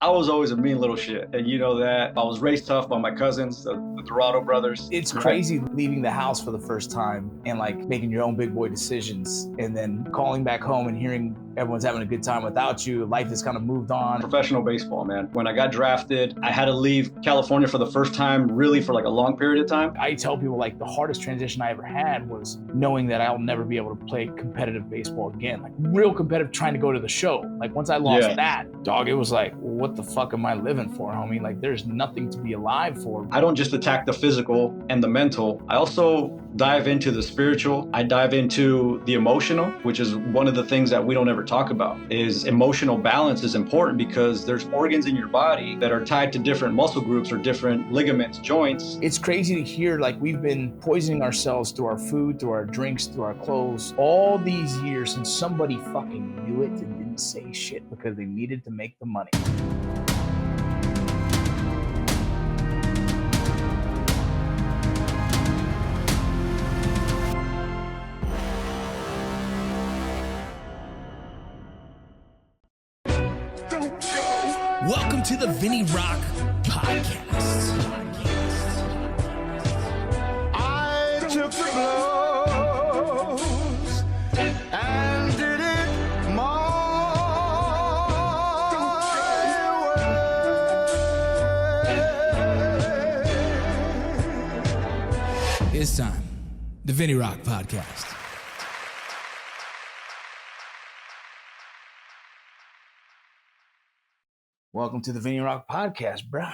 I was always a mean little shit, and you know that. I was raised tough by my cousins, the Dorado brothers. It's crazy leaving the house for the first time and like making your own big boy decisions and then calling back home and hearing everyone's having a good time without you. Life has kind of moved on. Professional baseball, man. When I got drafted, I had to leave California for the first time, really for like a long period of time. I tell people like the hardest transition I ever had was knowing that I'll never be able to play competitive baseball again, like real competitive, trying to go to the show. Like once I lost that, dog, it was like, well, what the fuck am I living for, homie? Like there's nothing to be alive for. I don't just attack the physical and the mental. I also dive into the spiritual. I dive into the emotional, which is one of the things that we don't ever talk about. Is emotional balance is important because there's organs in your body that are tied to different muscle groups or different ligaments, joints. It's crazy to hear like we've been poisoning ourselves through our food, through our drinks, through our clothes all these years, and somebody fucking knew it and didn't say shit because they needed to make the money. Welcome to the Vinny Rock Podcast. I took the blows and did it my way. It's time. The Vinny Rock Podcast. Welcome to the Vinny Rock Podcast, bro.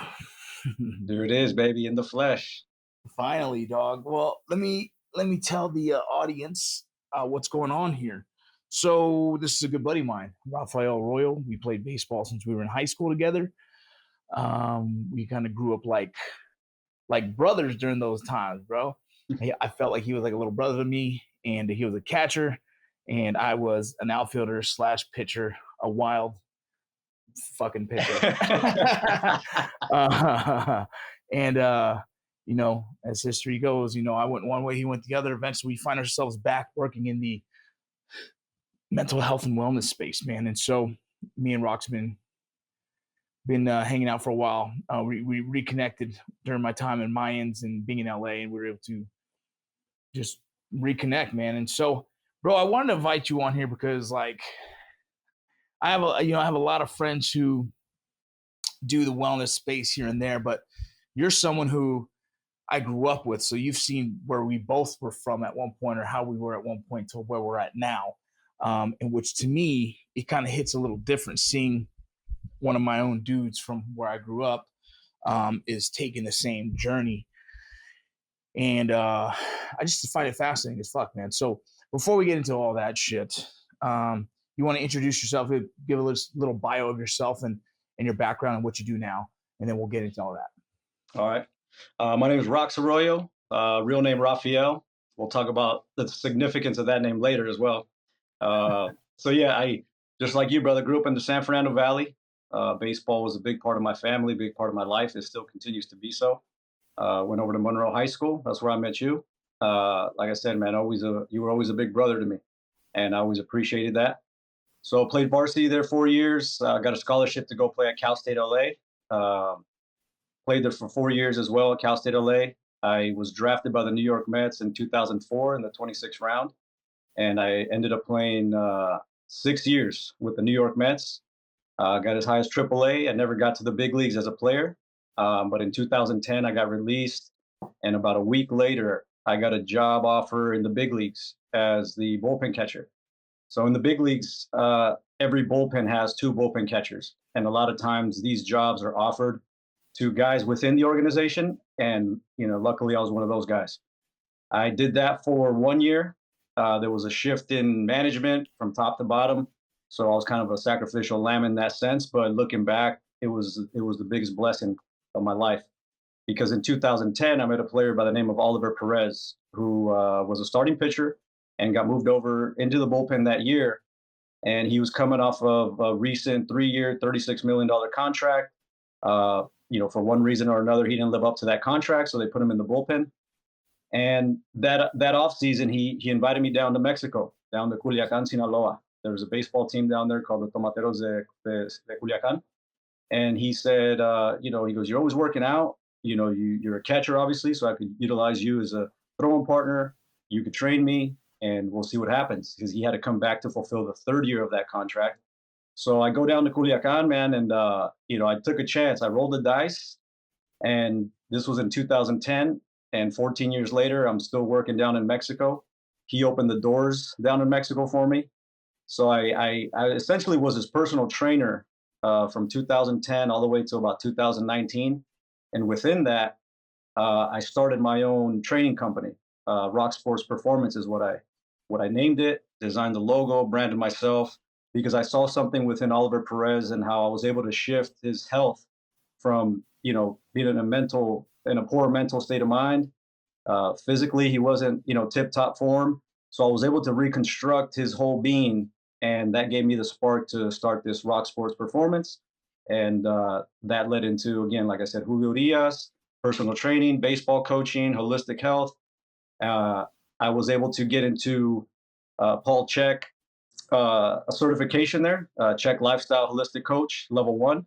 There it is, baby, in the flesh. Finally, dog. Well, let me tell the audience what's going on here. So this is a good buddy of mine, Rafael Arroyo. We played baseball since we were in high school together. We kind of grew up like brothers during those times, bro. I felt like he was like a little brother to me, and he was a catcher, and I was an outfielder / pitcher, a wild fucking pitcher. You know, as history goes, you know, I went one way, he went the other. Eventually we find ourselves back working in the mental health and wellness space, man. And so me and Rock's been hanging out for a while. We reconnected during my time in Mayans and being in LA, and we were able to just reconnect, man. And so, bro, I wanted to invite you on here because like I have a lot of friends who do the wellness space here and there, but you're someone who I grew up with. So you've seen where we both were from at one point, or how we were at one point to where we're at now. In which to me, it kind of hits a little different seeing one of my own dudes from where I grew up is taking the same journey. And I just find it fascinating as fuck, man. So before we get into all that shit, you want to introduce yourself, give a little bio of yourself and your background and what you do now, and then we'll get into all that. All right. My name is Rox Arroyo, real name Rafael. We'll talk about the significance of that name later as well. So yeah, I, just like you, brother, grew up in the San Fernando Valley. Baseball was a big part of my family, big part of my life. It still continues to be so. Went over to Monroe High School. That's where I met you. Like I said, man, you were always a big brother to me, and I always appreciated that. So played varsity there 4 years. Got a scholarship to go play at Cal State LA. Played there for 4 years as well at Cal State LA. I was drafted by the New York Mets in 2004 in the 26th round. And I ended up playing 6 years with the New York Mets. Got as high as AAA. I never got to the big leagues as a player. But in 2010, I got released. And about a week later, I got a job offer in the big leagues as the bullpen catcher. So in the big leagues, every bullpen has 2 bullpen catchers. And a lot of times these jobs are offered to guys within the organization. And, you know, luckily I was one of those guys. I did that for 1 year. There was a shift in management from top to bottom. So I was kind of a sacrificial lamb in that sense. But looking back, it was the biggest blessing of my life. Because in 2010, I met a player by the name of Oliver Perez, who was a starting pitcher and got moved over into the bullpen that year. And he was coming off of a recent 3-year, $36 million contract. You know, for one reason or another, he didn't live up to that contract, so they put him in the bullpen. And that offseason, he invited me down to Mexico, down to Culiacan, Sinaloa. There was a baseball team down there called the Tomateros de Culiacan. And he said, he goes, "You're always working out. You're a catcher, obviously, so I could utilize you as a throwing partner. You could train me, and we'll see what happens." Because he had to come back to fulfill the third year of that contract. So I go down to Culiacan, man, and I took a chance. I rolled the dice, and this was in 2010. And 14 years later, I'm still working down in Mexico. He opened the doors down in Mexico for me. So I essentially was his personal trainer from 2010 all the way to about 2019. And within that, I started my own training company. Rock Sports Performance is what I named it. Designed the logo, branded myself, because I saw something within Oliver Perez and how I was able to shift his health from being in a poor mental state of mind. Physically, he wasn't tip top form, so I was able to reconstruct his whole being, and that gave me the spark to start this Rock Sports Performance. And that led into, again, like I said, Julio Diaz, personal training, baseball coaching, holistic health. I was able to get into Paul Chek, a certification there, Chek Lifestyle Holistic Coach, level 1.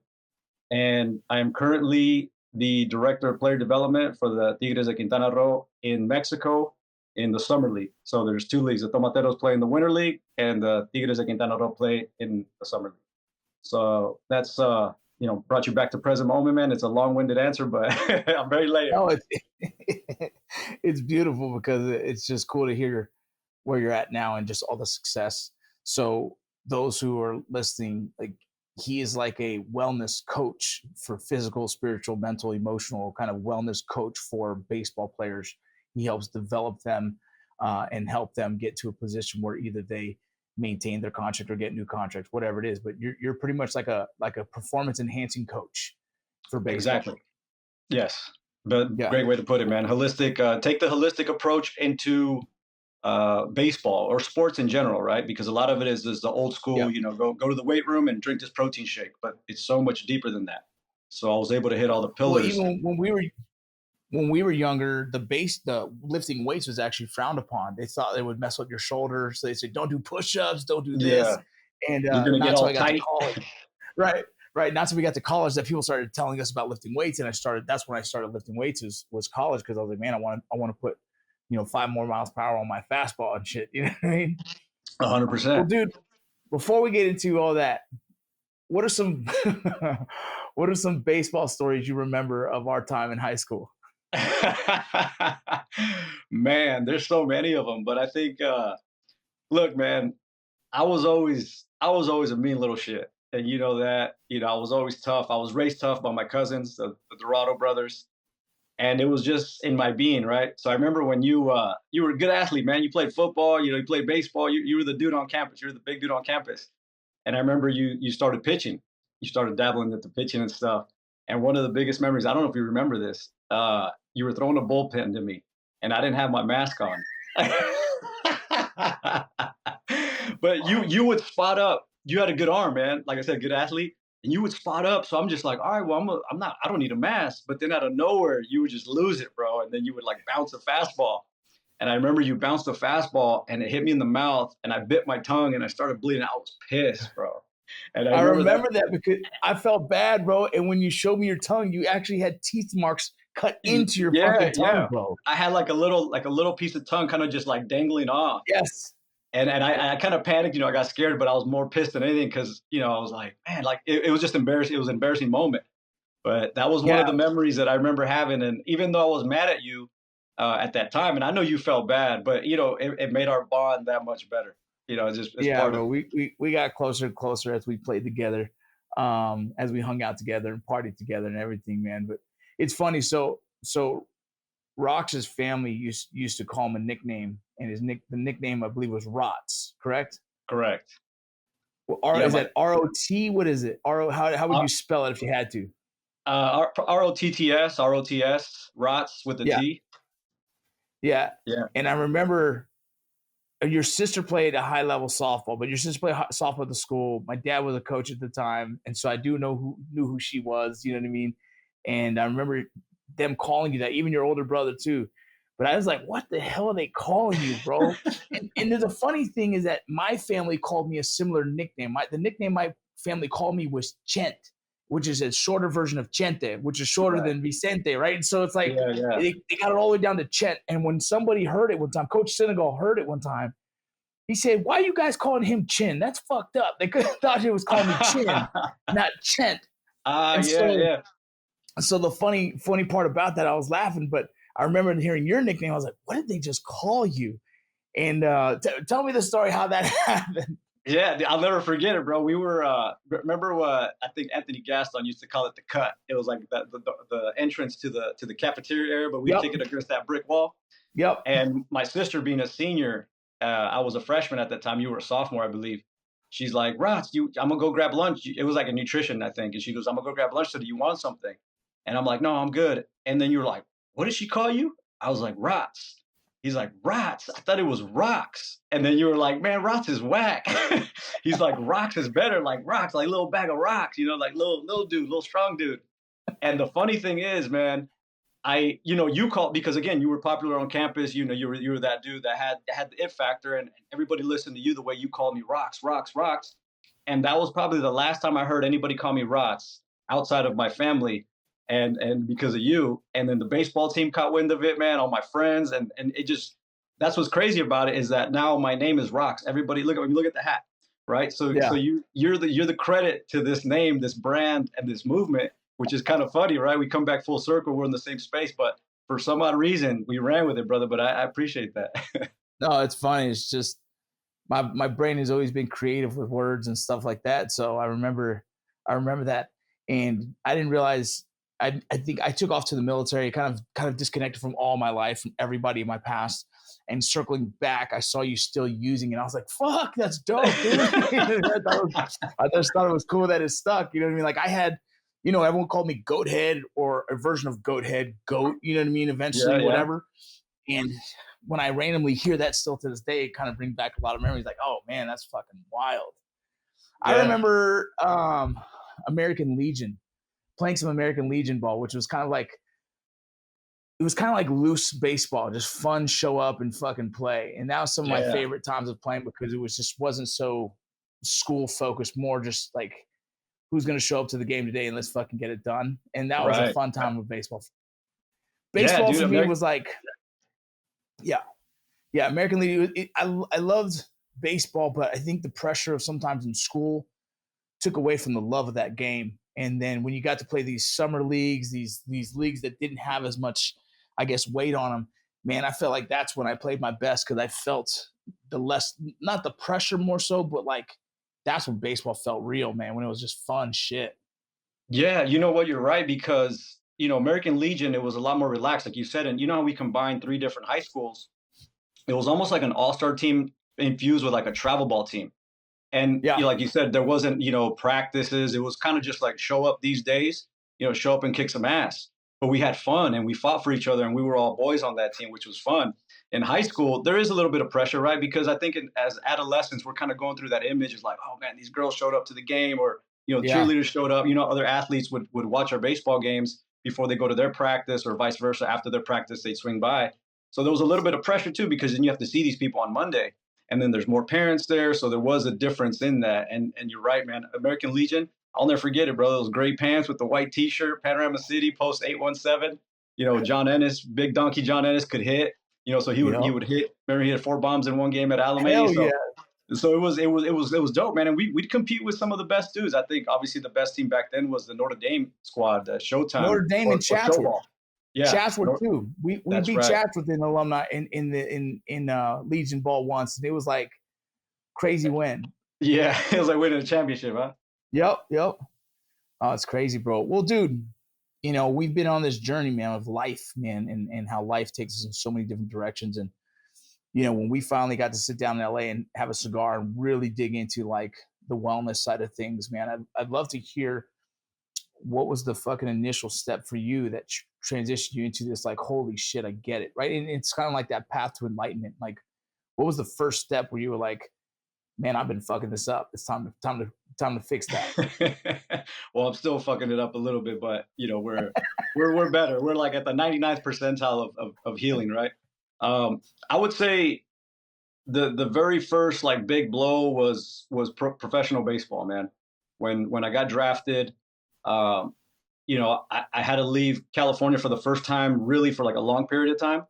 And I am currently the director of player development for the Tigres de Quintana Roo in Mexico in the summer league. So there's 2 leagues. The Tomateros play in the winter league, and the Tigres de Quintana Roo play in the summer league. So that's brought you back to present moment, man. It's a long-winded answer, but I'm very layered. No, it's beautiful because it's just cool to hear where you're at now and just all the success. So those who are listening, like, he is like a wellness coach for physical, spiritual, mental, emotional kind of wellness coach for baseball players. He helps develop them and help them get to a position where either they maintain their contract or get new contracts, whatever it is. But you're pretty much like a performance enhancing coach for baseball. Exactly. Yes. But Yeah. Great way to put it, man. Holistic. Take the holistic approach into baseball or sports in general, right? Because a lot of it is the old school, go to the weight room and drink this protein shake, but it's so much deeper than that. So I was able to hit all the pillars. Well, even when we were younger, the lifting weights was actually frowned upon. They thought it would mess up your shoulders. So they said, don't do push-ups, don't do this. Yeah. And you're gonna get all tight. To college. Right. Not until we got to college that people started telling us about lifting weights. And that's when I started lifting weights was college. Cause I was like, man, I want to put 5 more miles per hour on my fastball and shit. You know what I mean? 100%. Well, dude, before we get into all that, what are some baseball stories you remember of our time in high school? Man, there's so many of them, but I think, look, man, I was always a mean little shit. And you know that, I was always tough. I was raised tough by my cousins, the Dorado brothers. And it was just in my being, right? So I remember when you were a good athlete, man. You played football, you played baseball. You were the dude on campus. You were the big dude on campus. And I remember you started pitching. You started dabbling into pitching and stuff. And one of the biggest memories, I don't know if you remember this, you were throwing a bullpen to me, and I didn't have my mask on. But you would spot up. You had a good arm, man. Like I said, good athlete. And you would spot up. So I'm just like, all right, well, I don't need a mask. But then out of nowhere, you would just lose it, bro. And then you would like bounce a fastball. And I remember you bounced a fastball and it hit me in the mouth and I bit my tongue and I started bleeding. I was pissed, bro. And I remember that because I felt bad, bro. And when you showed me your tongue, you actually had teeth marks cut into your fucking tongue, bro. I had like a little piece of tongue kind of just like dangling off. Yes. And I kind of panicked, I got scared, but I was more pissed than anything because, I was like, man, like it was just embarrassing. It was an embarrassing moment. But that was one of the memories that I remember having. And even though I was mad at you at that time, and I know you felt bad, but, it made our bond that much better. It's part of we got closer and closer as we played together, as we hung out together and partied together and everything, man. But it's funny. So Rox's family used to call him a nickname, and the nickname I believe was Rots, correct? Correct. Well, is that R-O-T? What is it? How would you spell it if you had to? R-O-T-T-S, Rots with a T. Yeah. Yeah. And I remember your sister played a high level softball, but your sister played softball at the school. My dad was a coach at the time, and so I knew who she was. You know what I mean? And I remember them calling you that, even your older brother too. But I was like, what the hell are they calling you, bro? and the funny thing is that my family called me a similar nickname. The nickname my family called me was Chent, which is a shorter version of Chente, which is shorter than Vicente, right? And so it's like Yeah. they got it all the way down to Chent. And when somebody heard it one time, Coach Senegal heard it one time, he said, "Why are you guys calling him Chin? That's fucked up." They could have thought it was calling me Chin, not Chent. So the funny part about that, I was laughing, but I remember hearing your nickname. I was like, "What did they just call you?" And tell me the story how that happened. Yeah, I'll never forget it, bro. We were remember what I think Anthony Gaston used to call it, the cut. It was like the entrance to the cafeteria area, but we kick it against that brick wall. Yep. And my sister being a senior, I was a freshman at that time. You were a sophomore, I believe. She's like, "Rots, I'm gonna go grab lunch." It was like a nutrition, I think. And she goes, "I'm gonna go grab lunch. So do you want something?" And I'm like, "No, I'm good." And then you were like, "What did she call you?" I was like, "Rots." He's like, "Rots? I thought it was rocks." And then you were like, "Man, Rots is whack." He's like, "Rocks is better, like rocks, like little bag of rocks, like little dude, little strong dude." And the funny thing is, man, you called because again, you were popular on campus. You were that dude that had the it factor, and everybody listened to you the way you called me rocks. And that was probably the last time I heard anybody call me Rots outside of my family. And because of you, and then the baseball team caught wind of it, man, all my friends, and it just, that's what's crazy about it, is that now my name is Rocks. Everybody look at the hat, right? So you're the credit to this name, this brand, and this movement, which is kind of funny, right? We come back full circle, we're in the same space, but for some odd reason we ran with it, brother. But I appreciate that. No, it's funny. It's just my brain has always been creative with words and stuff like that. So I remember that, and I didn't realize. I think I took off to the military, kind of disconnected from all my life, from everybody in my past, and circling back, I saw you still using it. I was like, "Fuck, that's dope, dude!" I just thought it was cool that it stuck. You know what I mean? Like I had, everyone called me Goathead or a version of Goathead, Goat. You know what I mean? Eventually, whatever. And when I randomly hear that still to this day, it kind of brings back a lot of memories. Like, oh man, that's fucking wild. Yeah. I remember American Legion. Playing some American Legion ball, which was kind of like loose baseball, just fun, show up and fucking play. And that was some of my favorite times of playing, because it wasn't so school focused, more just like who's going to show up to the game today and let's fucking get it done. And that was a fun time with baseball. Baseball for me was like, American Legion. I loved baseball, but I think the pressure of sometimes in school took away from the love of that game. And then when you got to play these summer leagues, these leagues that didn't have as much, I guess, weight on them, man, I felt like that's when I played my best, because I felt not the pressure more so, but like that's when baseball felt real, man, when it was just fun shit. Yeah, you know what? You're right, because, American Legion, it was a lot more relaxed, like you said. And you know how we combined 3 different high schools? It was almost like an all-star team infused with like a travel ball team. And like you said, there wasn't, practices. It was kind of just like show up these days, show up and kick some ass. But we had fun and we fought for each other, and we were all boys on that team, which was fun. In high school, there is a little bit of pressure, right? Because I think as adolescents, we're kind of going through that image. It's like, oh man, these girls showed up to the game, or, cheerleaders showed up, other athletes would watch our baseball games before they go to their practice, or vice versa. After their practice, they'd swing by. So there was a little bit of pressure too, because then you have to see these people on Monday. And then there's more parents there. So there was a difference in that. And you're right, man. American Legion, I'll never forget it, bro. Those gray pants with the white T-shirt, Panorama City, post 817. John Ennis, big donkey John Ennis could hit. So he would hit. Remember, he had 4 bombs in one game at Alameda. So it was dope, man. And we'd compete with some of the best dudes. I think obviously the best team back then was the Notre Dame squad, Showtime. Notre Dame and Chatsworth. Yeah, Chatsworth too. We beat Chatsworth in alumni in Legion ball once, and it was like crazy win. Yeah, it was like winning a championship, huh? Yep. Oh, it's crazy, bro. Well, dude, we've been on this journey, man, of life, man, and how life takes us in so many different directions. And when we finally got to sit down in LA and have a cigar and really dig into like the wellness side of things, man, I'd love to hear what was the fucking initial step for you that transitioned you into this, like, holy shit, I get it, right? And it's kind of like that path to enlightenment. Like, what was the first step where you were like, man, I've been fucking this up. It's time to fix that. Well, I'm still fucking it up a little bit, but we're better. We're like at the 99th percentile of healing, right? I would say the very first like big blow was professional baseball, man. When I got drafted, Um, I had to leave California for the first time, really for like a long period of time.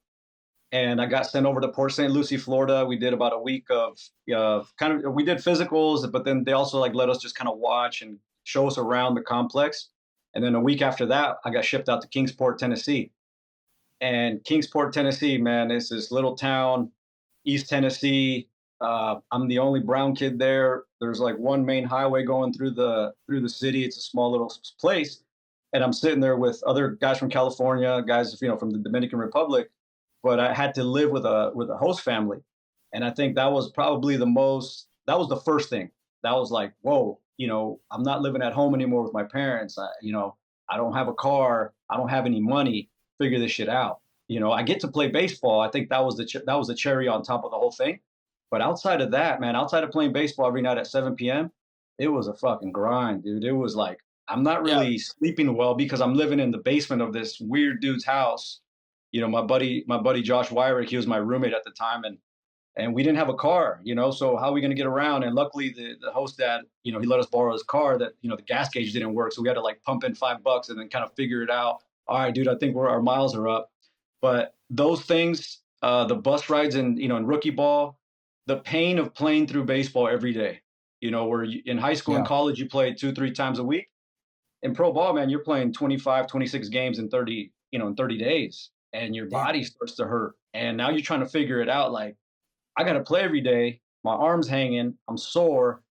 And I got sent over to Port St. Lucie, Florida. We did about a week of we did physicals, but then they also like let us just kind of watch and show us around the complex. And then a week after that, I got shipped out to Kingsport, Tennessee. And Kingsport, Tennessee, man, is this little town, East Tennessee. I'm the only brown kid there. There's like one main highway going through the city. It's a small little place, and I'm sitting there with other guys from California, guys from the Dominican Republic. But I had to live with a host family, and I think that was probably the most. That was the first thing. That was like, whoa, I'm not living at home anymore with my parents. I don't have a car. I don't have any money. Figure this shit out. I get to play baseball. I think that was the cherry on top of the whole thing. But outside of that, man, outside of playing baseball every night at 7 p.m., it was a fucking grind, dude. It was like I'm not Yeah. really sleeping well because I'm living in the basement of this weird dude's house. My buddy Josh Wyrick, he was my roommate at the time, and we didn't have a car, so how are we going to get around? And luckily the host dad, he let us borrow his car that, the gas gauge didn't work. So we had to like pump in $5 and then kind of figure it out. All right, dude, I think our miles are up. But those things, the bus rides in rookie ball, the pain of playing through baseball every day, where in high school and Yeah. college, you play 2-3 times a week. In pro ball, man, you're playing 25, 26 games in 30 days, and your Damn. body starts to hurt. And now you're trying to figure it out. Like, I got to play every day. My arm's hanging. I'm sore.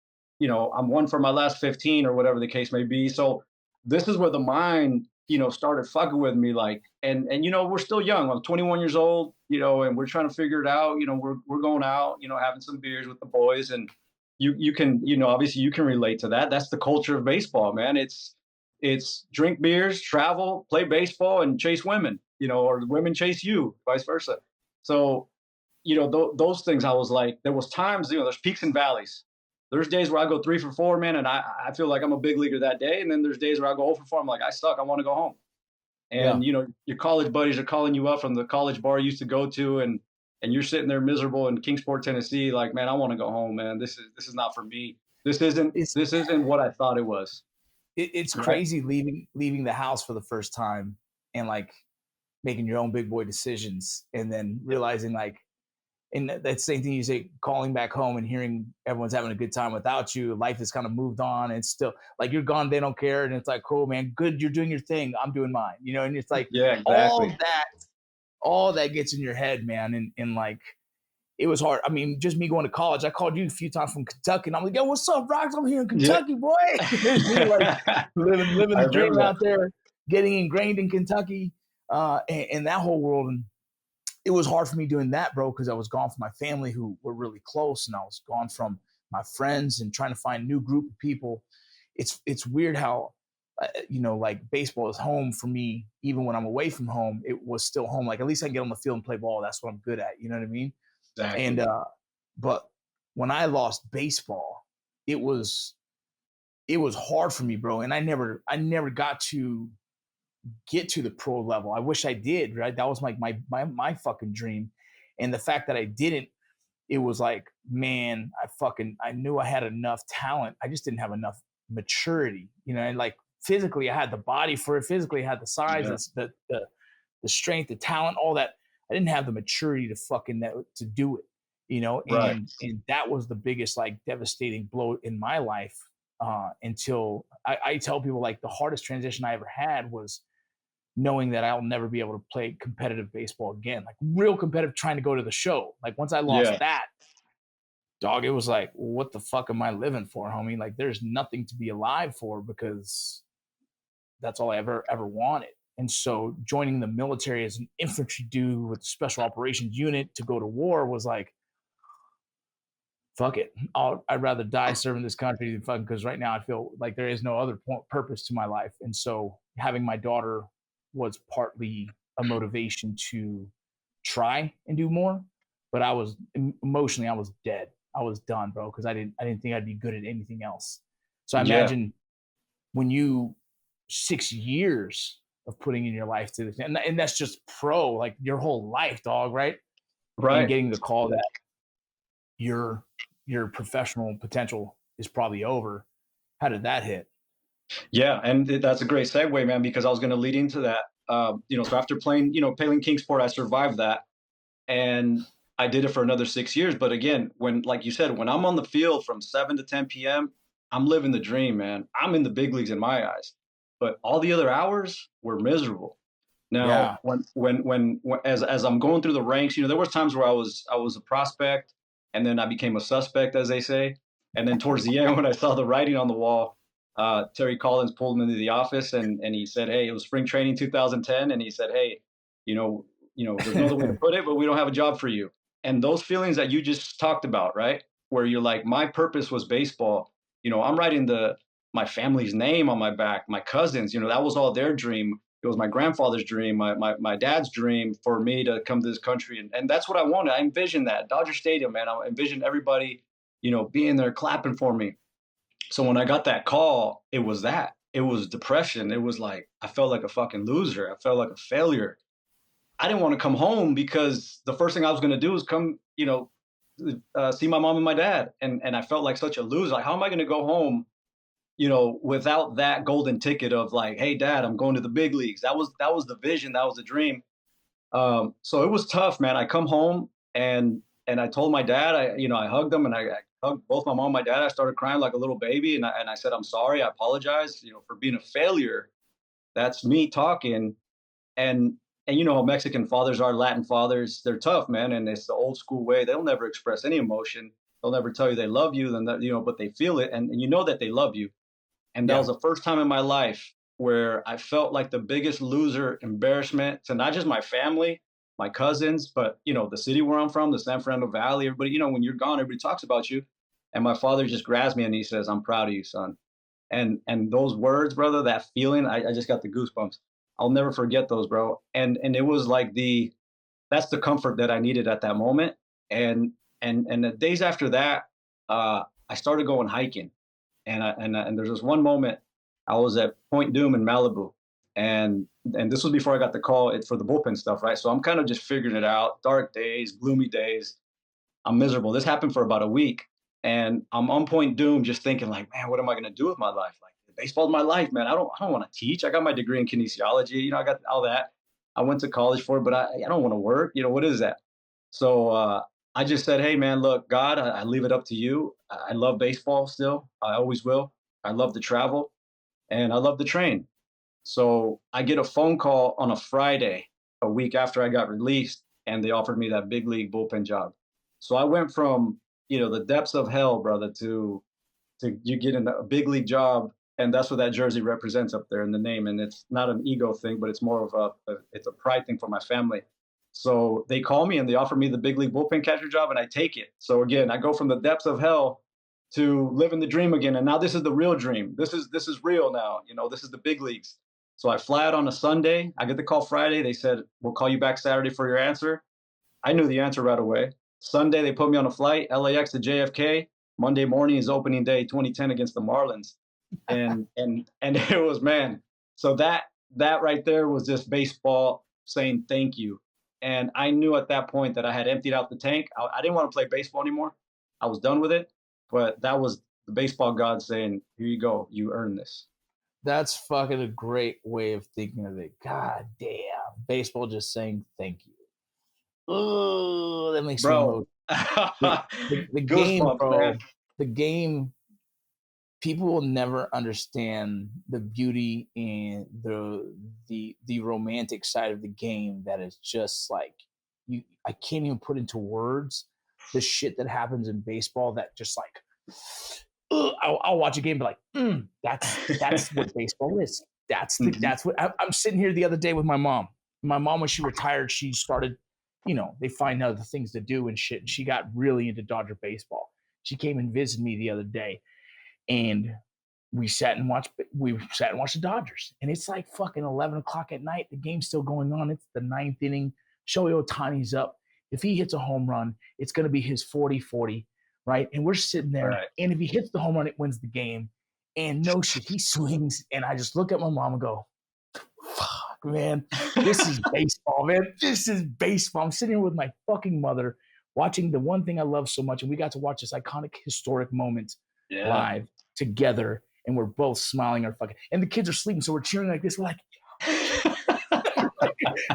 I'm one for my last 15 or whatever the case may be. So this is where the mind, started fucking with me. Like, and we're still young. I'm 21 years old, and we're trying to figure it out. We're going out, having some beers with the boys, and you can, obviously you can relate to that. That's the culture of baseball, man. It's drink beers, travel, play baseball, and chase women, or women chase you, vice versa. So those things, I was like, there was times, there's peaks and valleys. There's days where I go 3 for 4, man, and I feel like I'm a big leaguer that day. And then there's days where I go 0 for 4. I'm like, I suck. I want to go home. And, your college buddies are calling you up from the college bar you used to go to. And you're sitting there miserable in Kingsport, Tennessee. Like, man, I want to go home, man. This is not for me. This isn't what I thought it was. It's Right. crazy leaving the house for the first time and like making your own big boy decisions and then realizing like, and that same thing you say, calling back home and hearing everyone's having a good time without you. Life has kind of moved on, and still like you're gone, they don't care, and it's like, cool, man, good, you're doing your thing, I'm doing mine, and it's like Yeah, all exactly. that gets in your head, man, and like it was hard. I mean, just me going to college, I called you a few times from Kentucky, and I'm like, yo, what's up, Rocks? I'm here in Yeah. Kentucky, boy. Like living I the dream remember out there, getting ingrained in Kentucky, and that whole world. And it was hard for me doing that, bro, because I was gone from my family who were really close, and I was gone from my friends and trying to find a new group of people. It's weird how like baseball is home for me. Even when I'm away from home, it was still home. Like at least I can get on the field and play ball. That's what I'm good at. You know what I mean? Exactly. And but when I lost baseball, it was hard for me, bro. And I never got to get to the pro level. I wish I did, right? That was like my fucking dream. And the fact that I didn't, it was like, man, I knew I had enough talent. I just didn't have enough maturity, and like physically I had the body for it. Physically I had the size, Yeah. the strength, the talent, all that. I didn't have the maturity to do it, Right. and that was the biggest like devastating blow in my life. Until I tell people like the hardest transition I ever had was knowing that I'll never be able to play competitive baseball again, like real competitive, trying to go to the show. Like once I lost Yeah. that, dog, it was like, what the fuck am I living for, homie? Like there's nothing to be alive for because that's all I ever wanted. And so joining the military as an infantry dude with a special operations unit to go to war was like, fuck it. I'd rather die serving this country than fucking, because right now I feel like there is no other purpose to my life. And so having my daughter was partly a motivation to try and do more. But I was emotionally, I was dead. I was done, bro, because I didn't think I'd be good at anything else. So I Yeah. imagine when you 6 years of putting in your life to this, and that's just pro, like your whole life, dog, right? And Right. getting the call that your professional potential is probably over. How did that hit? Yeah, and that's a great segue, man, because I was going to lead into that. So after playing, playing Kingsport, I survived that, and I did it for another 6 years. But again, when, like you said, when I'm on the field from 7 to 10 p.m., I'm living the dream, man. I'm in the big leagues in my eyes. But all the other hours were miserable. Now, Yeah. as I'm going through the ranks, there was times where I was a prospect, and then I became a suspect, as they say. And then towards the end, when I saw the writing on the wall, Terry Collins pulled me into the office, and he said, "Hey, it was spring training 2010," and he said, "Hey, you know, there's no other way to put it, but we don't have a job for you." And those feelings that you just talked about, right, where you're like, my purpose was baseball. I'm writing my family's name on my back, my cousins. That was all their dream. It was my grandfather's dream, my dad's dream for me to come to this country. And that's what I wanted. I envisioned that. Dodger Stadium, man. I envisioned everybody, being there clapping for me. So when I got that call, it was that. It was depression. It was like I felt like a fucking loser. I felt like a failure. I didn't want to come home because the first thing I was going to do is come, see my mom and my dad. And I felt like such a loser. Like, how am I going to go home, without that golden ticket of like, hey, dad, I'm going to the big leagues. That was the vision. That was the dream. So it was tough, man. I come home and I told my dad, I hugged him, and I hugged both my mom and my dad. I started crying like a little baby. And I said, I'm sorry. I apologize, for being a failure. That's me talking. And how Mexican fathers are, Latin fathers, they're tough, man. And it's the old school way. They'll never express any emotion. They'll never tell you they love you, then but they feel it, and you know that they love you. And that Yeah. was the first time in my life where I felt like the biggest loser, embarrassment to not just my family, my cousins, but the city where I'm from, the San Fernando Valley. Everybody, when you're gone, everybody talks about you. And my father just grabs me and he says, "I'm proud of you, son." And those words, brother, that feeling, I just got the goosebumps. I'll never forget those, bro. And it was like that's the comfort that I needed at that moment. And the days after that, I started going hiking. And there's this one moment I was at Point Doom in Malibu, and this was before I got the call for the bullpen stuff, right? So I'm kind of just figuring it out. Dark days, gloomy days. I'm miserable. This happened for about a week, and I'm on Point Doom, just thinking like, man, what am I going to do with my life? Like, baseball's my life, man. I don't want to teach. I got my degree in kinesiology. I got all that. I went to college for it, but I don't want to work. What is that? So I just said, hey, man, look, God, I leave it up to you. I love baseball still. I always will. I love to travel, and I love to train. So I get a phone call on a Friday, a week after I got released, and they offered me that big league bullpen job. So I went from, the depths of hell, brother, to you getting a big league job. And that's what that jersey represents up there in the name. And it's not an ego thing, but it's more of it's a pride thing for my family. So they call me and they offer me the big league bullpen catcher job, and I take it. So again, I go from the depths of hell to living the dream again. And now this is the real dream. This is real now. This is the big leagues. So I fly out on a Sunday. I get the call Friday. They said, we'll call you back Saturday for your answer. I knew the answer right away. Sunday, they put me on a flight, LAX to JFK. Monday morning is opening day 2010 against the Marlins. And it was, man. So that right there was just baseball saying thank you. And I knew at that point that I had emptied out the tank. I didn't want to play baseball anymore. I was done with it. But that was the baseball god saying, here you go. You earned this. That's fucking a great way of thinking of it. God damn. Baseball just saying thank you. Oh, that makes me Bro. the game, bro. Man. The game, people will never understand the beauty and the romantic side of the game that is just like I can't even put into words the shit that happens in baseball that just like I'll watch a game and be like, that's what baseball is. That's what I'm sitting here the other day with my mom. My mom, when she retired, she started, they find other things to do and shit. And she got really into Dodger baseball. She came and visited me the other day, and we sat and watched the Dodgers. And it's like fucking 11 o'clock at night. The game's still going on. It's the ninth inning. Shohei Ohtani's up. If he hits a home run, it's going to be his 40-40. Right. And we're sitting there. Right. And if he hits the home run, it wins the game. And no shit, he swings. And I just look at my mom and go, fuck, man, this is baseball, man. This is baseball. I'm sitting here with my fucking mother watching the one thing I love so much. And we got to watch this iconic, historic moment live together. and we're both smiling our fucking, and the kids are sleeping, so we're cheering like this. We're like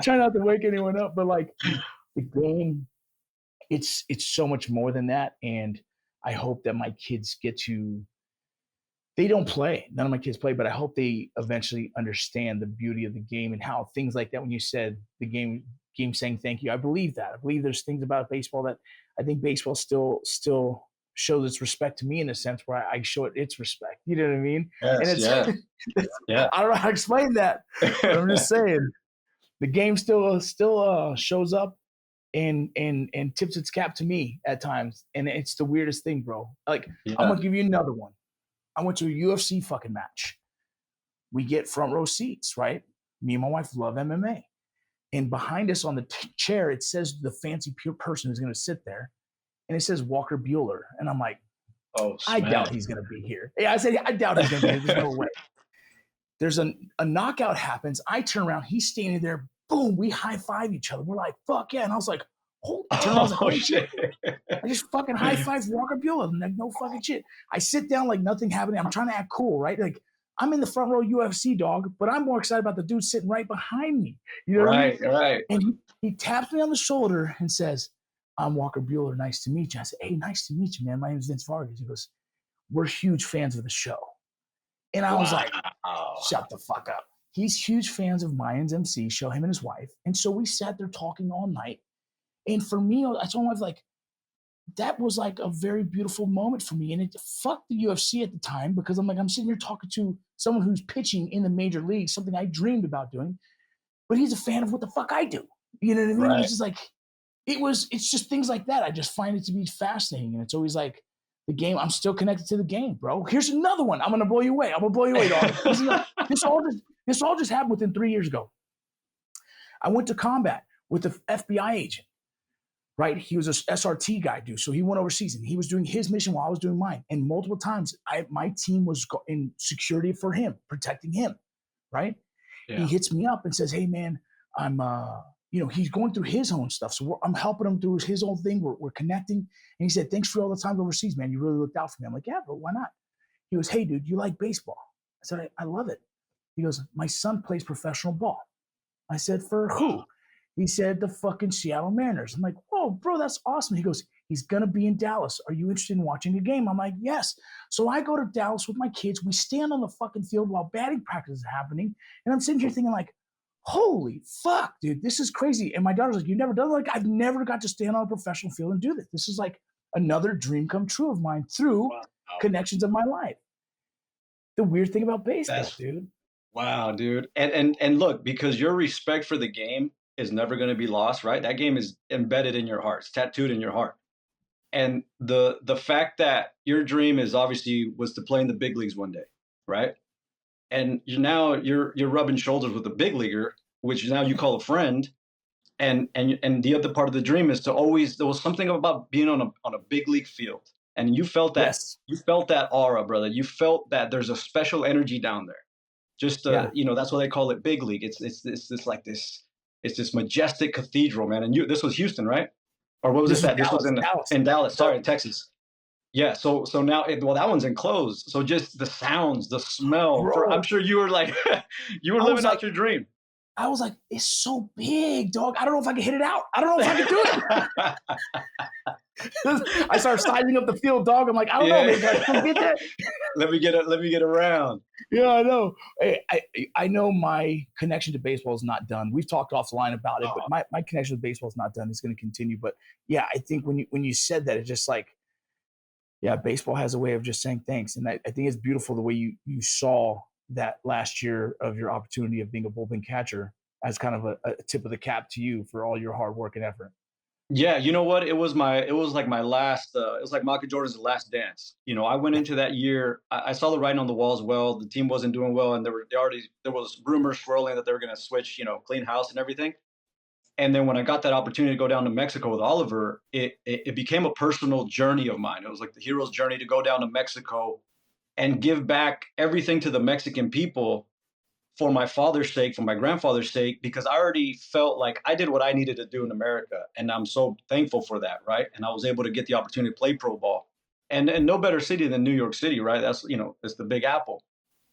trying not to wake anyone up, but like the game, it's so much more than that. And I hope that my kids get to, they don't play. None of my kids play, but I hope they eventually understand the beauty of the game and how things like that, when you said the game saying thank you, I believe that. I believe there's things about baseball that I think baseball still shows its respect to me in a sense where I show it its respect. You know what I mean? Yes, And it's, yeah. I don't know how to explain that, but I'm just saying the game still shows up and tips its cap to me at times. And it's the weirdest thing, bro. Like, Yeah. I'm going to give you another one. I went to a UFC fucking match. We get front row seats, right? Me and my wife love MMA. And behind us on the chair, it says the fancy pure person who's going to sit there. And it says Walker Buehler. And I'm like, Oh, I doubt he's going to be here. Yeah, I said, I doubt he's going to be here. There's no way. There's a knockout happens. I turn around. He's standing there. Boom. We high five each other. We're like, fuck yeah. And I was like, holy shit. I just fucking high five Walker Buehler. Like, no fucking shit. I sit down like nothing happening. I'm trying to act cool, right? Like, I'm in the front row UFC, dog, but I'm more excited about the dude sitting right behind me. You know what I mean? Right. And he taps me on the shoulder and says, I'm Walker Buehler. Nice to meet you. I said, hey, nice to meet you, man. My name is Vince Vargas. He goes, we're huge fans of the show. And I was like, shut the fuck up. He's huge fans of Mayans MC, show him and his wife. And so we sat there talking all night. And for me, I told my wife, like, that was like a very beautiful moment for me. And it fucked the UFC at the time because I'm like, I'm sitting here talking to someone who's pitching in the major leagues, something I dreamed about doing, but he's a fan of what the fuck I do. You know what I mean? Right. It's just like, it's just things like that. I just find it to be fascinating. And it's always like the game. I'm still connected to the game, bro. Here's another one. I'm going to blow you away. Dog. This all just happened within 3 years ago. I went to combat with the FBI agent. Right, he was a SRT guy, dude. So he went overseas and he was doing his mission while I was doing mine. And multiple times, my team was in security for him, protecting him. Right, Yeah. He hits me up and says, "Hey, man, I'm, he's going through his own stuff, so I'm helping him through his own thing. We're connecting." And he said, "Thanks for all the time overseas, man. You really looked out for me." I'm like, "Yeah, but why not?" He goes, "Hey, dude, you like baseball?" I said, I love it." He goes, "My son plays professional ball." I said, "For who?" He said, "The fucking Seattle Mariners." I'm like, "Whoa, bro, that's awesome." He goes, "He's going to be in Dallas. Are you interested in watching a game?" I'm like, "Yes." So I go to Dallas with my kids. We stand on the fucking field while batting practice is happening. And I'm sitting here thinking like, holy fuck, dude, this is crazy. And my daughter's like, "You've never done it?" Like, I've never got to stand on a professional field and do this. This is like another dream come true of mine through connections of my life. The weird thing about baseball, dude. Wow, dude. And look, because your respect for the game is never going to be lost, right? That game is embedded in your heart. It's tattooed in your heart. And the fact that your dream is obviously was to play in the big leagues one day, right? And you're rubbing shoulders with a big leaguer, which now you call a friend. And the other part of the dream is to always, there was something about being on a big league field. And you felt that, Yes. You felt that aura, brother. You felt that there's a special energy down there. Just, that's why they call it big league. It's this majestic cathedral, man. And this was Houston, right? Or what was This it that? was This was Dallas. in Dallas. Sorry, in Texas. Yeah. So now, that one's enclosed. So just the sounds, the smell. Bro. I'm sure you were like, you were living out your dream. I was like, it's so big, dog. I don't know if I can hit it out. I don't know if I can do it. I started sizing up the field, dog. I'm like, I don't know, man. Can I get that? Let me get around. Yeah, I know. I know my connection to baseball is not done. We've talked offline about it, but my connection to baseball is not done. It's going to continue. But yeah, I think when you said that, it's just like, yeah, baseball has a way of just saying thanks. And I think it's beautiful the way you saw that last year of your opportunity of being a bullpen catcher as kind of a tip of the cap to you for all your hard work and effort. Yeah, you know what? It was like my last. It was like Michael Jordan's last dance. I went into that year. I saw the writing on the wall as well. The team wasn't doing well, and there was rumors swirling that they were going to switch, clean house and everything. And then when I got that opportunity to go down to Mexico with Oliver, it became a personal journey of mine. It was like the hero's journey to go down to Mexico and give back everything to the Mexican people for my father's sake, for my grandfather's sake, because I already felt like I did what I needed to do in America. And I'm so thankful for that, right? And I was able to get the opportunity to play pro ball. and no better city than New York City, right? That's, it's the Big Apple.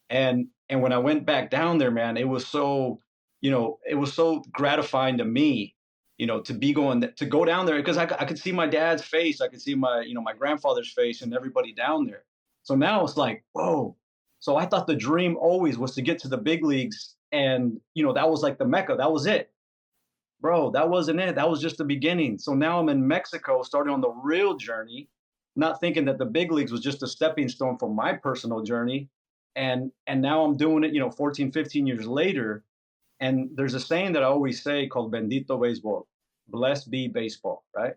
And when I went back down there, man, it was so, it was so gratifying to me, to go down there, because I could see my dad's face, I could see my grandfather's face, and everybody down there. So now it's like, whoa. So I thought the dream always was to get to the big leagues, and that was like the Mecca. That was it, bro. That wasn't it. That was just the beginning. So now I'm in Mexico, starting on the real journey, not thinking that the big leagues was just a stepping stone for my personal journey. And now I'm doing it, 14, 15 years later. And there's a saying that I always say called Bendito Baseball, blessed be baseball, right?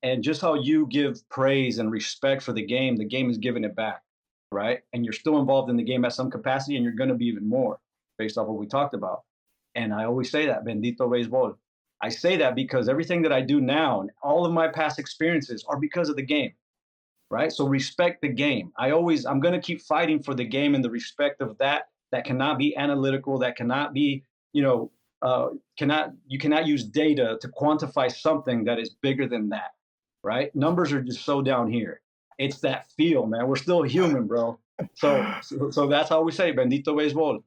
And just how you give praise and respect for the game is giving it back, right? And you're still involved in the game at some capacity, and you're going to be even more based off what we talked about. And I always say that, Bendito Baseball. I say that because everything that I do now and all of my past experiences are because of the game, right? So respect the game. I'm going to keep fighting for the game and the respect of that cannot be analytical, that cannot be, you cannot use data to quantify something that is bigger than that, right? Numbers are just so down here. It's that feel, man. We're still human, bro. So that's how we say Bendito Baseball.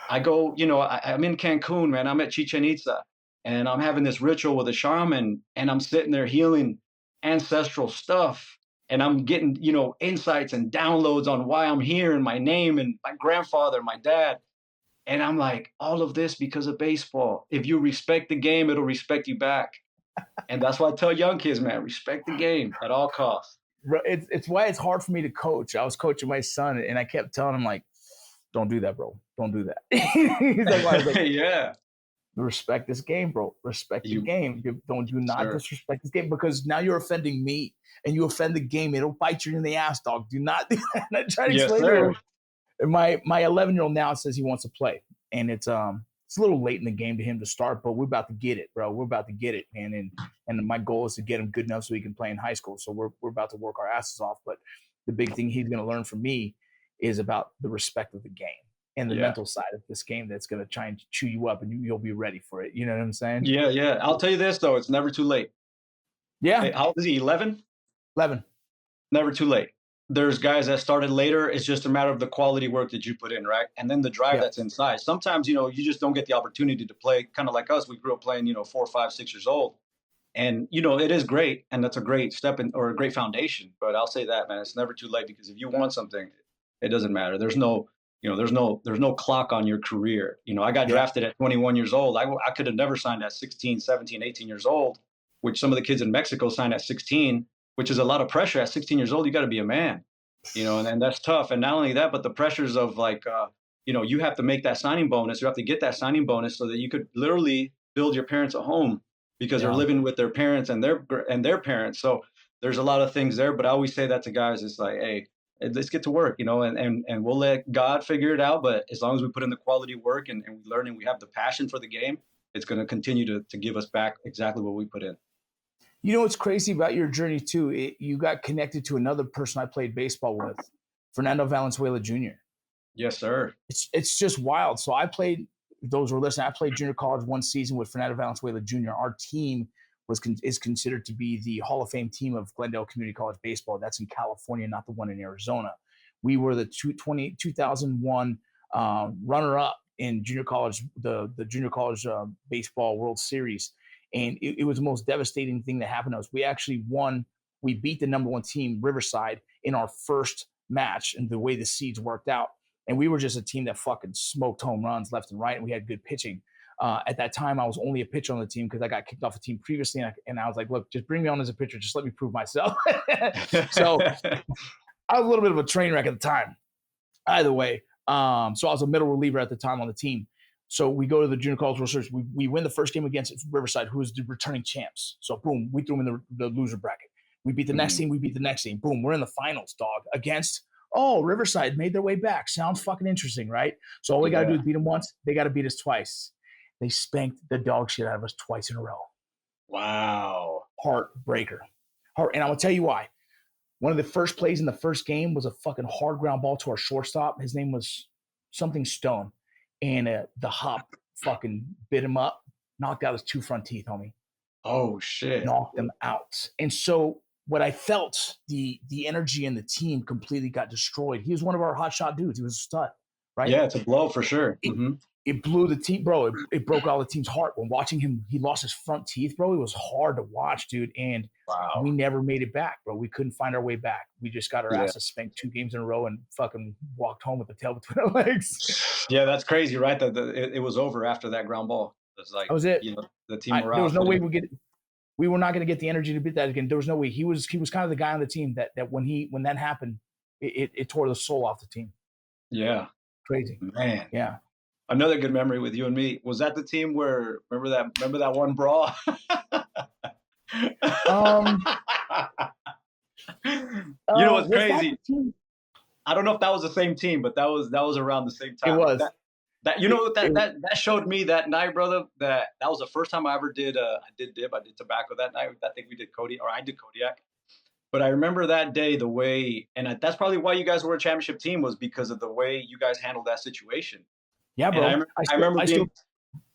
I go, I'm in Cancun, man. I'm at Chichen Itza, and I'm having this ritual with a shaman, and I'm sitting there healing ancestral stuff. And I'm getting, insights and downloads on why I'm here and my name and my grandfather, my dad. And I'm like, all of this because of baseball. If you respect the game, it'll respect you back. And that's why I tell young kids, man, respect the game at all costs. It's why it's hard for me to coach. I was coaching my son, and I kept telling him, like, don't do that, bro. Don't do that. He's like, yeah. Respect this game, bro. Respect the game. Do not disrespect this game, because now you're offending me and you offend the game. It'll bite you in the ass, dog. Do not do that. And I try to explain to him. And my 11-year-old now says he wants to play, and it's a little late in the game to him to start, but we're about to get it, bro. We're about to get it, man. And my goal is to get him good enough so he can play in high school. So we're about to work our asses off. But the big thing he's going to learn from me is about the respect of the game and the mental side of this game that's going to try and chew you up, and you'll be ready for it. You know what I'm saying? Yeah. I'll tell you this, though. It's never too late. Yeah. Hey, how old is he? 11? 11. Never too late. There's guys that started later. It's just a matter of the quality work that you put in, right? And then the drive that's inside. Sometimes, you just don't get the opportunity to play, kind of like us. We grew up playing, 4, 5, 6 years old. And, it is great. And that's a great step or a great foundation. But I'll say that, man, it's never too late, because if you want something, it doesn't matter. There's no clock on your career. I got drafted at 21 years old. I could have never signed at 16, 17, 18 years old, which some of the kids in Mexico signed at 16, which is a lot of pressure. At 16 years old, you got to be a man, and that's tough. And not only that, but the pressures of you have to make that signing bonus. You have to get that signing bonus so that you could literally build your parents a home, because they're living with their parents and their parents. So there's a lot of things there. But I always say that to guys. It's like, hey, let's get to work, and we'll let God figure it out. But as long as we put in the quality work and we learn and we have the passion for the game, it's going to continue to give us back exactly what we put in. You know what's crazy about your journey too? You got connected to another person I played baseball with, Fernando Valenzuela Jr. Yes, sir. It's just wild. So I played, those who are listening, I played junior college one season with Fernando Valenzuela Jr. Our team is considered to be the Hall of Fame team of Glendale Community College baseball. That's in California, not the one in Arizona. We were the 2001 runner-up in junior college, the junior college baseball World Series. And it was the most devastating thing that happened to us. We actually won. We beat the number one team, Riverside, in our first match, and the way the seeds worked out. And we were just a team that fucking smoked home runs left and right, and we had good pitching. At that time, I was only a pitcher on the team because I got kicked off the team previously, and I was like, look, just bring me on as a pitcher. Just let me prove myself. So I was a little bit of a train wreck at the time. Either way, so I was a middle reliever at the time on the team. So we go to the junior college World Series. We win the first game against Riverside, who was the returning champs. So boom, we threw them in the loser bracket. We beat the next team. We beat the next team. Boom, we're in the finals, dog, against Riverside made their way back. Sounds fucking interesting, right? So all we got to do is beat them once. They got to beat us twice. They spanked the dog shit out of us twice in a row. Wow. Heartbreaker. And I will tell you why. One of the first plays in the first game was a fucking hard ground ball to our shortstop. His name was something Stone. And the hop fucking bit him up, knocked out his 2 front teeth, homie. Oh, shit. Knocked him out. And so what I felt, the energy in the team completely got destroyed. He was one of our hotshot dudes. He was a stud, right? Yeah, it's a blow for sure. It blew the team, bro. It broke all the team's heart. When watching him, he lost his front teeth, bro. It was hard to watch, dude. And Wow. we never made it back, bro. We couldn't find our way back. We just got our Yeah. asses spanked 2 games in a row and fucking walked home with the tail between our legs. Yeah, that's crazy, right? That it was over after that ground ball. It's like, That was it. you know, the team morale. There was no way we were not going to get the energy to beat that again. There was no way. He was kind of the guy on the team that when that happened, it tore the soul off the team. Yeah. Crazy. Man. Yeah. Another good memory with you and me. Was that the team where remember that one brawl? You know what's crazy? I don't know if that was the same team, but that was around the same time. It was. That you know that showed me that night, brother, that was the first time I ever did I did tobacco that night. I think I did Kodiak. But I remember that day the way, and that's probably why you guys were a championship team, was because of the way you guys handled that situation. Yeah, bro. I remember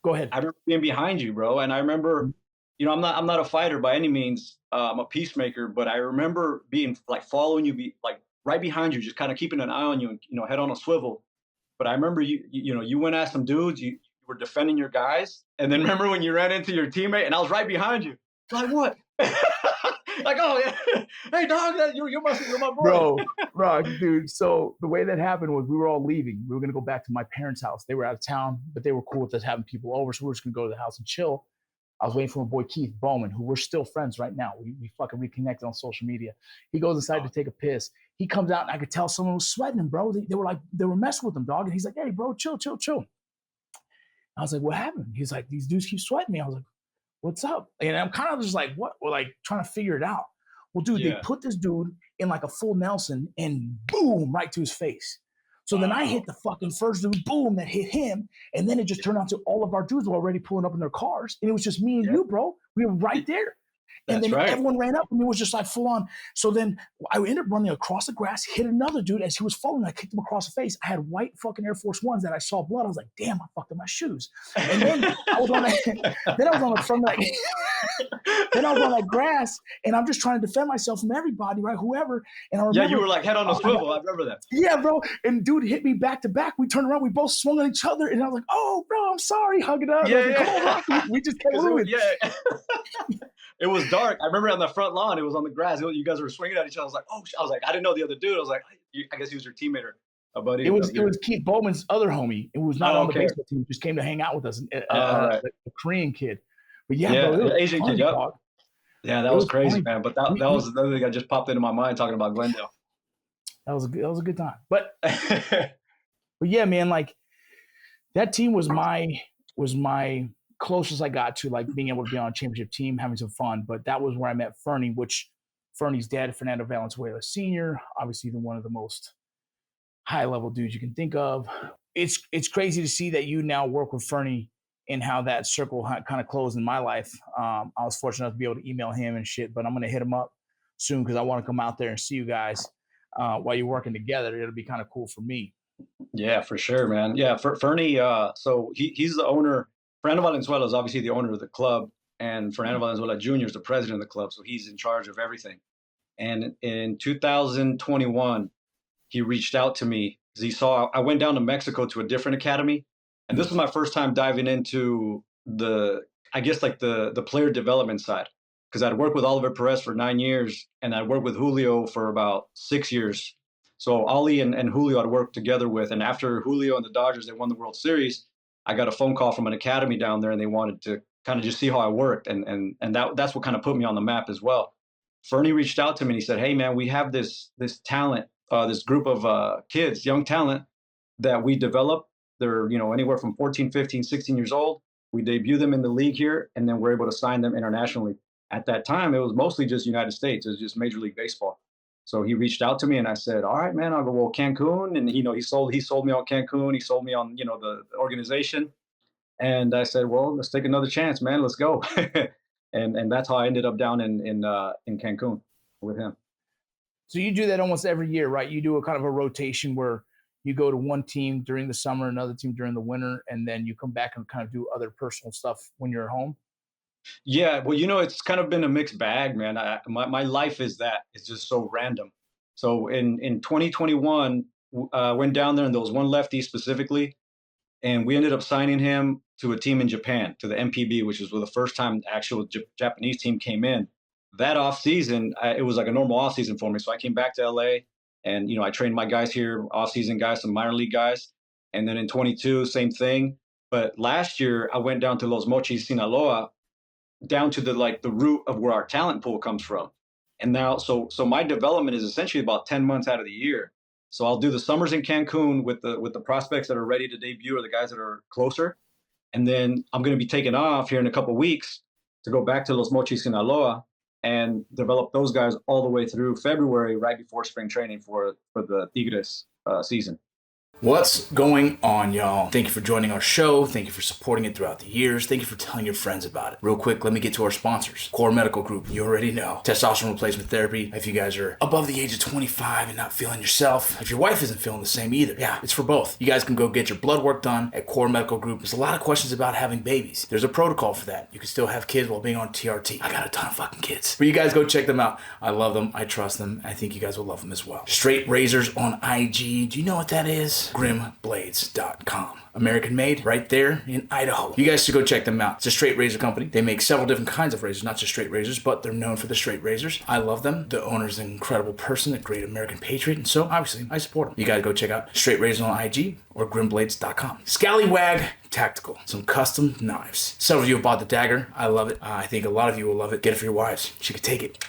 go ahead. I remember being behind you, bro, and I remember, you know, I'm not a fighter by any means. I'm a peacemaker, but I remember being like following you, like right behind you, just kind of keeping an eye on you, and you know, head on a swivel. But I remember you went at some dudes, you were defending your guys, and then remember when you ran into your teammate, and I was right behind you. Like what? Like, oh yeah, hey dog, you're my boy, bro, dude. So the way that happened was we were all leaving. We were gonna go back to my parents' house. They were out of town, but they were cool with us having people over, so we were just gonna go to the house and chill. I was waiting for my boy Keith Bowman, who we're still friends right now. We fucking reconnected on social media. He goes inside to take a piss. He comes out, and I could tell someone was sweating him, bro. They were messing with him, dog. And he's like, hey, bro, chill. I was like, what happened? He's like, these dudes keep sweating me. I was like, what's up? And I'm kind of just like, what? We're like trying to figure it out. Well, dude, they put this dude in like a full Nelson and boom, right to his face. So then I hit the fucking first dude, boom, that hit him. And then it just turned out to all of our dudes were already pulling up in their cars. And it was just me and you, bro. We were right there. And then everyone ran up and it was just like full on. So then I ended up running across the grass, hit another dude as he was falling. I kicked him across the face. I had white fucking Air Force Ones that I saw blood. I was like, damn, I fucked up my shoes. And then I was on the front of then I was on that grass and I'm just trying to defend myself from everybody, right? Whoever. And I remember, you were like head on a swivel. I remember that. Yeah, bro. And dude hit me back to back. We turned around. We both swung on each other. And I was like, oh, bro, I'm sorry. Hug it up. Like, come on, Rocky. We just kept moving. Yeah. It was dark. I remember on the front lawn, it was on the grass. You guys were swinging at each other. I was like, I didn't know the other dude. I was like, I guess he was your teammate or a buddy. It was Keith Bowman's other homie. It was not on the baseball team. He just came to hang out with us. The Korean kid. But bro, the Asian kid. Yep. Yeah, that was crazy, funny, man. But that was another thing that just popped into my mind talking about Glendale. That was a good time. But yeah, man, like that team was my closest I got to like being able to be on a championship team, having some fun. But that was where I met Fernie, which Fernie's dad, Fernando Valenzuela Sr., obviously one of the most high level dudes you can think of. It's crazy to see that you now work with Fernie and how that circle kind of closed in my life. I was fortunate enough to be able to email him and shit, but I'm going to hit him up soon because I want to come out there and see you guys while you're working together. It'll be kind of cool for me. Yeah, for sure, man. Yeah, Fernie, so he's the owner. Fernando Valenzuela is obviously the owner of the club, and Fernando Valenzuela Jr. is the president of the club, so he's in charge of everything. And in 2021, he reached out to me because he saw I went down to Mexico to a different academy, and this was my first time diving into the player development side, because I'd worked with Oliver Perez for 9 years, and I'd worked with Julio for about 6 years. So Ollie and Julio I'd worked together with, and after Julio and the Dodgers, they won the World Series, I got a phone call from an academy down there, and they wanted to kind of just see how I worked, and that's what kind of put me on the map as well. Fernie reached out to me and he said, hey man, we have this talent, this group of kids, young talent that we develop. They're, anywhere from 14, 15, 16 years old. We debut them in the league here, and then we're able to sign them internationally. At that time, it was mostly just United States. It was just Major League Baseball. So he reached out to me, and I said, all right, man. I'll go, well, Cancun. And, he sold me on Cancun. He sold me on, the organization. And I said, well, let's take another chance, man. Let's go. and that's how I ended up down in Cancun with him. So you do that almost every year, right? You do a kind of a rotation where you go to one team during the summer, another team during the winter, and then you come back and kind of do other personal stuff when you're at home? Yeah, well, it's kind of been a mixed bag, man. My life is that it's just so random. So in 2021, went down there, and there was one lefty specifically, and we ended up signing him to a team in Japan, to the MPB, which was the first time the actual Japanese team came in. That off season, it was like a normal off season for me. So I came back to LA, and I trained my guys here, off season guys, some minor league guys, and then in 22, same thing. But last year, I went down to Los Mochis, Sinaloa, down to the root of where our talent pool comes from. And now, so my development is essentially about 10 months out of the year. So I'll do the summers in Cancun with the prospects that are ready to debut, or the guys that are closer. And then I'm going to be taking off here in a couple of weeks to go back to Los Mochis, Sinaloa, and develop those guys all the way through February, right before spring training for the Tigres season. What's going on, y'all? Thank you for joining our show. Thank you for supporting it throughout the years. Thank you for telling your friends about it. Real quick, let me get to our sponsors. Core Medical Group, you already know. Testosterone replacement therapy. If you guys are above the age of 25 and not feeling yourself, if your wife isn't feeling the same either, yeah, it's for both. You guys can go get your blood work done at Core Medical Group. There's a lot of questions about having babies. There's a protocol for that. You can still have kids while being on TRT. I got a ton of fucking kids. But you guys go check them out. I love them. I trust them. I think you guys will love them as well. Straight Razors on IG. Do you know what that is? GrimBlades.com. American made, right there in Idaho. You guys should go check them out. It's a straight razor company. They make several different kinds of razors, not just straight razors, but they're known for the straight razors. I love them. The owner's an incredible person, a great American patriot, and so obviously I support them. You guys go check out Straight Razors on IG or GrimBlades.com. Scallywag Tactical, some custom knives. Several of you have bought the dagger. I love it. I think a lot of you will love it. Get it for your wives. She could take it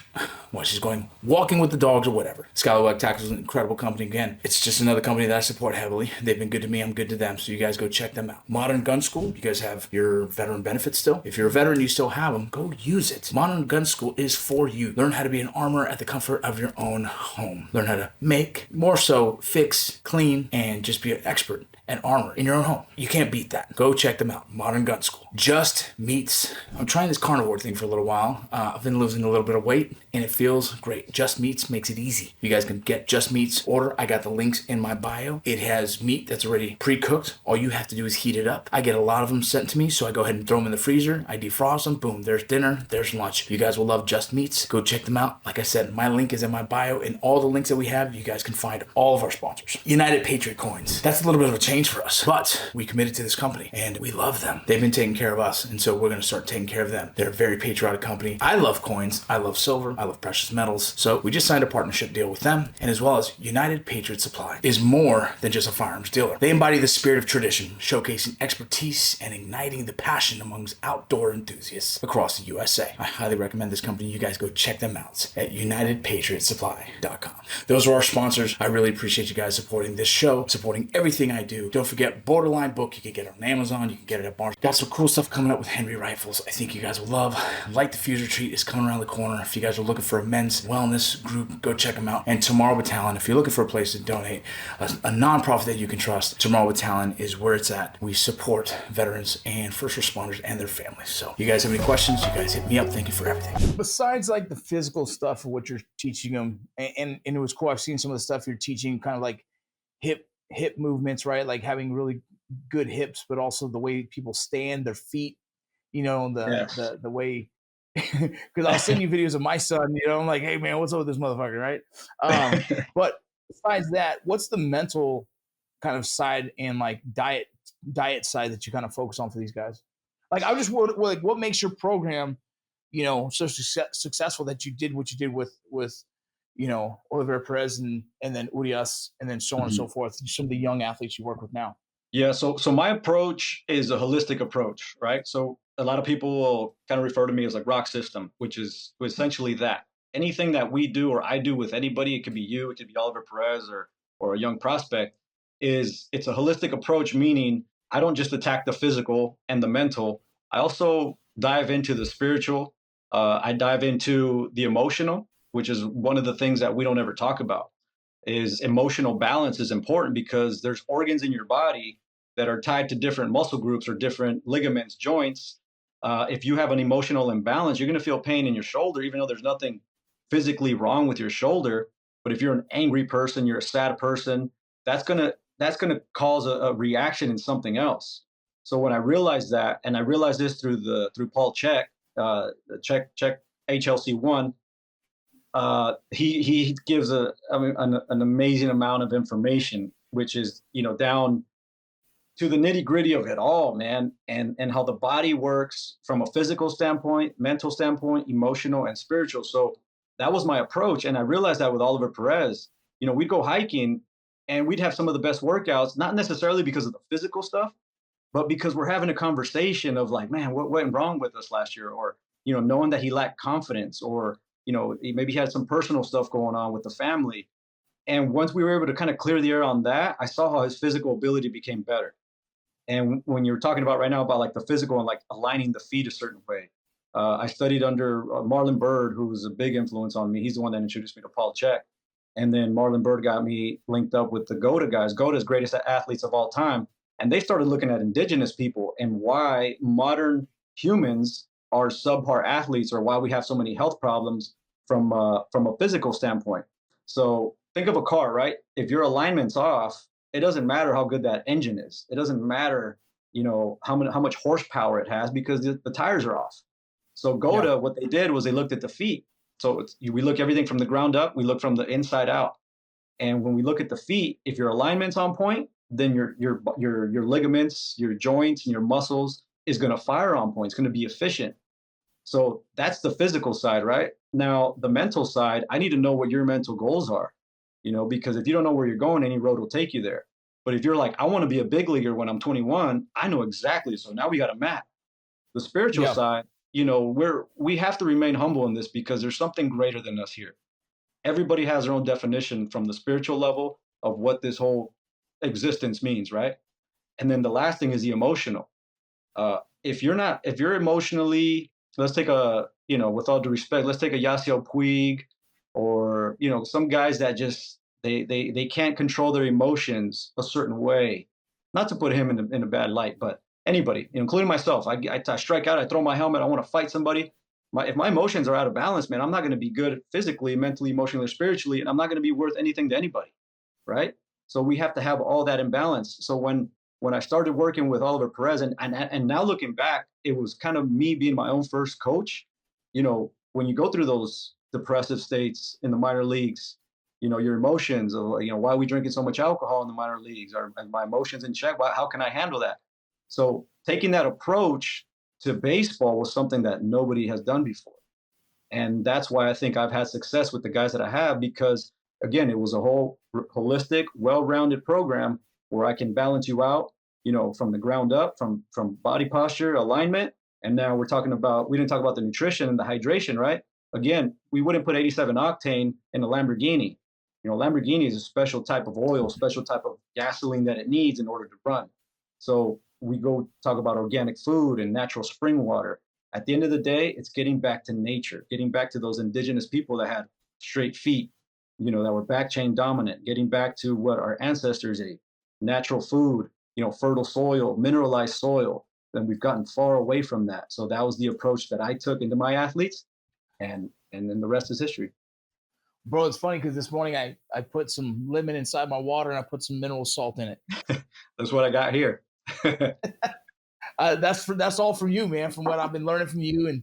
while she's going walking with the dogs or whatever. Scallywag Tactical is an incredible company. Again, it's just another company that I support heavily. They've been good to me. I'm good to them. So you guys go check them out. Modern Gun School. You guys have your veteran benefits still. If you're a veteran, you still have them. Go use it. Modern Gun School is for you. Learn how to be an armorer at the comfort of your own home. Learn how to make, more so fix, clean, and just be an expert and armor in your own home. You can't beat that. Go check them out. Modern Gun School. Just Meats. I'm trying this carnivore thing for a little while. I've been losing a little bit of weight and it feels great. Just Meats makes it easy. You guys can get Just Meats order. I got the links in my bio. It has meat that's already pre-cooked. All you have to do is heat it up. I get a lot of them sent to me, so I go ahead and throw them in the freezer. I defrost them. Boom, there's dinner, there's lunch. You guys will love Just Meats. Go check them out. Like I said, my link is in my bio, and all the links that we have, you guys can find all of our sponsors. United Patriot Coins. That's a little bit of a change for us, but we committed to this company and we love them. They've been taking care of us, and so we're going to start taking care of them. They're a very patriotic company. I love coins. I love silver. I love precious metals. So we just signed a partnership deal with them, and as well as United Patriot Supply is more than just a firearms dealer. They embody the spirit of tradition, showcasing expertise and igniting the passion amongst outdoor enthusiasts across the USA. I highly recommend this company. You guys go check them out at UnitedPatriotSupply.com. Those are our sponsors. I really appreciate you guys supporting this show, supporting everything I do. Don't forget Borderline book. You can get it on Amazon. You can get it at Barnes. Got some cool stuff coming up with Henry Rifles. I think you guys will love. Light the Fuse Retreat is coming around the corner. If you guys are looking for a men's wellness group, go check them out. And Tomorrow Battalion, if you're looking for a place to donate, a nonprofit that you can trust, Tomorrow Battalion is where it's at. We support veterans and first responders and their families. So you guys have any questions, you guys hit me up. Thank you for everything. Besides like the physical stuff of what you're teaching them, and it was cool. I've seen some of the stuff you're teaching, kind of like hip movements, right? Like having really good hips, but also the way people stand, their feet, the way, because I'll send you videos of my son, I'm like, hey man, what's up with this motherfucker, right? But besides that, what's the mental kind of side and like diet side that you kind of focus on for these guys? Like, I just like, what makes your program, so successful that you did what you did with Oliver Perez and then Urias and then so on and so forth, some of the young athletes you work with now? Yeah, so my approach is a holistic approach, right? So a lot of people will kind of refer to me as like Rock System, which is essentially that. Anything that we do or I do with anybody, it could be you, it could be Oliver Perez or a young prospect, it's a holistic approach, meaning I don't just attack the physical and the mental. I also dive into the spiritual. I dive into the emotional, which is one of the things that we don't ever talk about. Is emotional balance is important because there's organs in your body that are tied to different muscle groups or different ligaments, joints. If you have an emotional imbalance, you're going to feel pain in your shoulder, even though there's nothing physically wrong with your shoulder. But if you're an angry person, you're a sad person, that's going to cause a reaction in something else. So when I realized that, and I realized this through Paul Chek, check HLC1. He gives an amazing amount of information, which is, down to the nitty gritty of it all, man, and how the body works from a physical standpoint, mental standpoint, emotional and spiritual. So that was my approach, and I realized that with Oliver Perez, we'd go hiking, and we'd have some of the best workouts, not necessarily because of the physical stuff, but because we're having a conversation of like, man, what went wrong with us last year, or knowing that he lacked confidence, or maybe he had some personal stuff going on with the family. And once we were able to kind of clear the air on that, I saw how his physical ability became better. And when you're talking about right now about like the physical and like aligning the feet a certain way, I studied under Marlon Byrd, who was a big influence on me. He's the one that introduced me to Paul Chek. And then Marlon Byrd got me linked up with the GOATA guys, GOATA's greatest athletes of all time. And they started looking at indigenous people and why modern humans are subpar athletes, or why we have so many health problems from a physical standpoint. So think of a car, right? If your alignment's off, it doesn't matter how good that engine is. It doesn't matter, how much horsepower it has, because the tires are off. So GOATA, what they did was they looked at the feet. So we look everything from the ground up. We look from the inside out. And when we look at the feet, if your alignment's on point, then your ligaments, your joints, and your muscles is going to fire on point. It's going to be efficient. So that's the physical side, right? Now, the mental side, I need to know what your mental goals are, because if you don't know where you're going, any road will take you there. But if you're like, I want to be a big leaguer when I'm 21, I know exactly. So now we got a map. The spiritual side, we have to remain humble in this, because there's something greater than us here. Everybody has their own definition from the spiritual level of what this whole existence means, right? And then the last thing is the emotional. If you're emotionally, let's take with all due respect, let's take a Yasiel Puig, or some guys that just they can't control their emotions a certain way. Not to put him in a bad light, but anybody, including myself, I strike out, I throw my helmet, I want to fight somebody. If my emotions are out of balance, man, I'm not going to be good physically, mentally, emotionally, or spiritually, and I'm not going to be worth anything to anybody, right? So we have to have all that in balance. So when I started working with Oliver Perez, and now looking back, it was kind of me being my own first coach. When you go through those depressive states in the minor leagues, your emotions of, why are we drinking so much alcohol in the minor leagues? Are my emotions in check? How can I handle that? So taking that approach to baseball was something that nobody has done before. And that's why I think I've had success with the guys that I have, because again, it was a whole holistic, well-rounded program where I can balance you out, from the ground up, from body posture, alignment. And now we didn't talk about the nutrition and the hydration, right? Again, we wouldn't put 87 octane in a Lamborghini. Lamborghini is a special type of oil, special type of gasoline that it needs in order to run. So we go talk about organic food and natural spring water. At the end of the day, it's getting back to nature, getting back to those indigenous people that had straight feet, that were back chain dominant, getting back to what our ancestors ate, natural food, fertile soil, mineralized soil. And we've gotten far away from that. So that was the approach that I took into my athletes, and then the rest is history. Bro, it's funny because this morning I put some lemon inside my water and I put some mineral salt in it. That's what I got here. That's all from you, man, from what I've been learning from you, and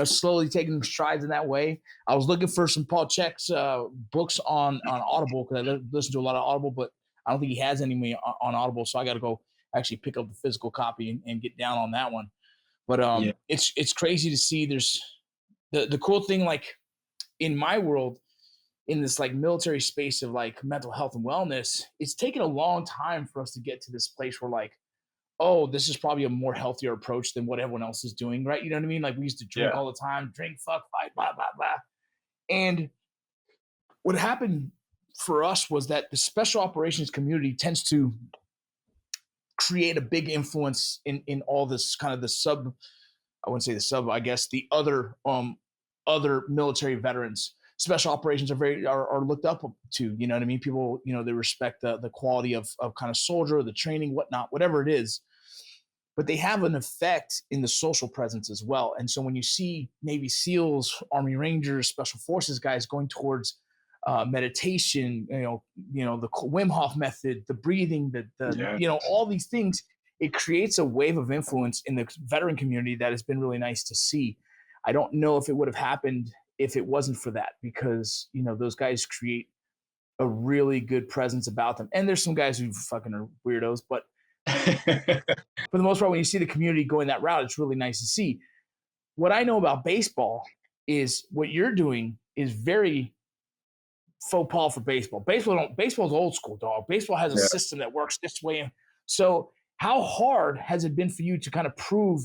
slowly taking strides in that way. I was looking for some Paul Chek's books on Audible, because I listen to a lot of Audible, but I don't think he has any on Audible, so I got to go actually pick up the physical copy and get down on that one. But it's crazy to see. There's the cool thing, like in my world, in this like military space of like mental health and wellness, it's taken a long time for us to get to this place where like, oh, this is probably a more healthier approach than what everyone else is doing, right? You know what I mean? Like we used to drink all the time, drink, fuck, fight, blah, blah, blah. And what happened for us was that the special operations community tends to create a big influence in all this kind of the other military veterans. Special operations are looked up to, you know what I mean? People, they respect the quality of kind of soldier, the training, whatnot, whatever it is, but they have an effect in the social presence as well. And so when you see Navy SEALs, Army Rangers, Special Forces guys going towards meditation, the Wim Hof method, the breathing, all these things, it creates a wave of influence in the veteran community that has been really nice to see. I don't know if it would have happened if it wasn't for that, because, you know, those guys create a really good presence about them. And there's some guys who fucking are weirdos, but for the most part, when you see the community going that route, it's really nice to see. What I know about baseball is what you're doing is very faux pas for baseball. Baseball's old school, dog. Baseball has a system that works this way. So how hard has it been for you to kind of prove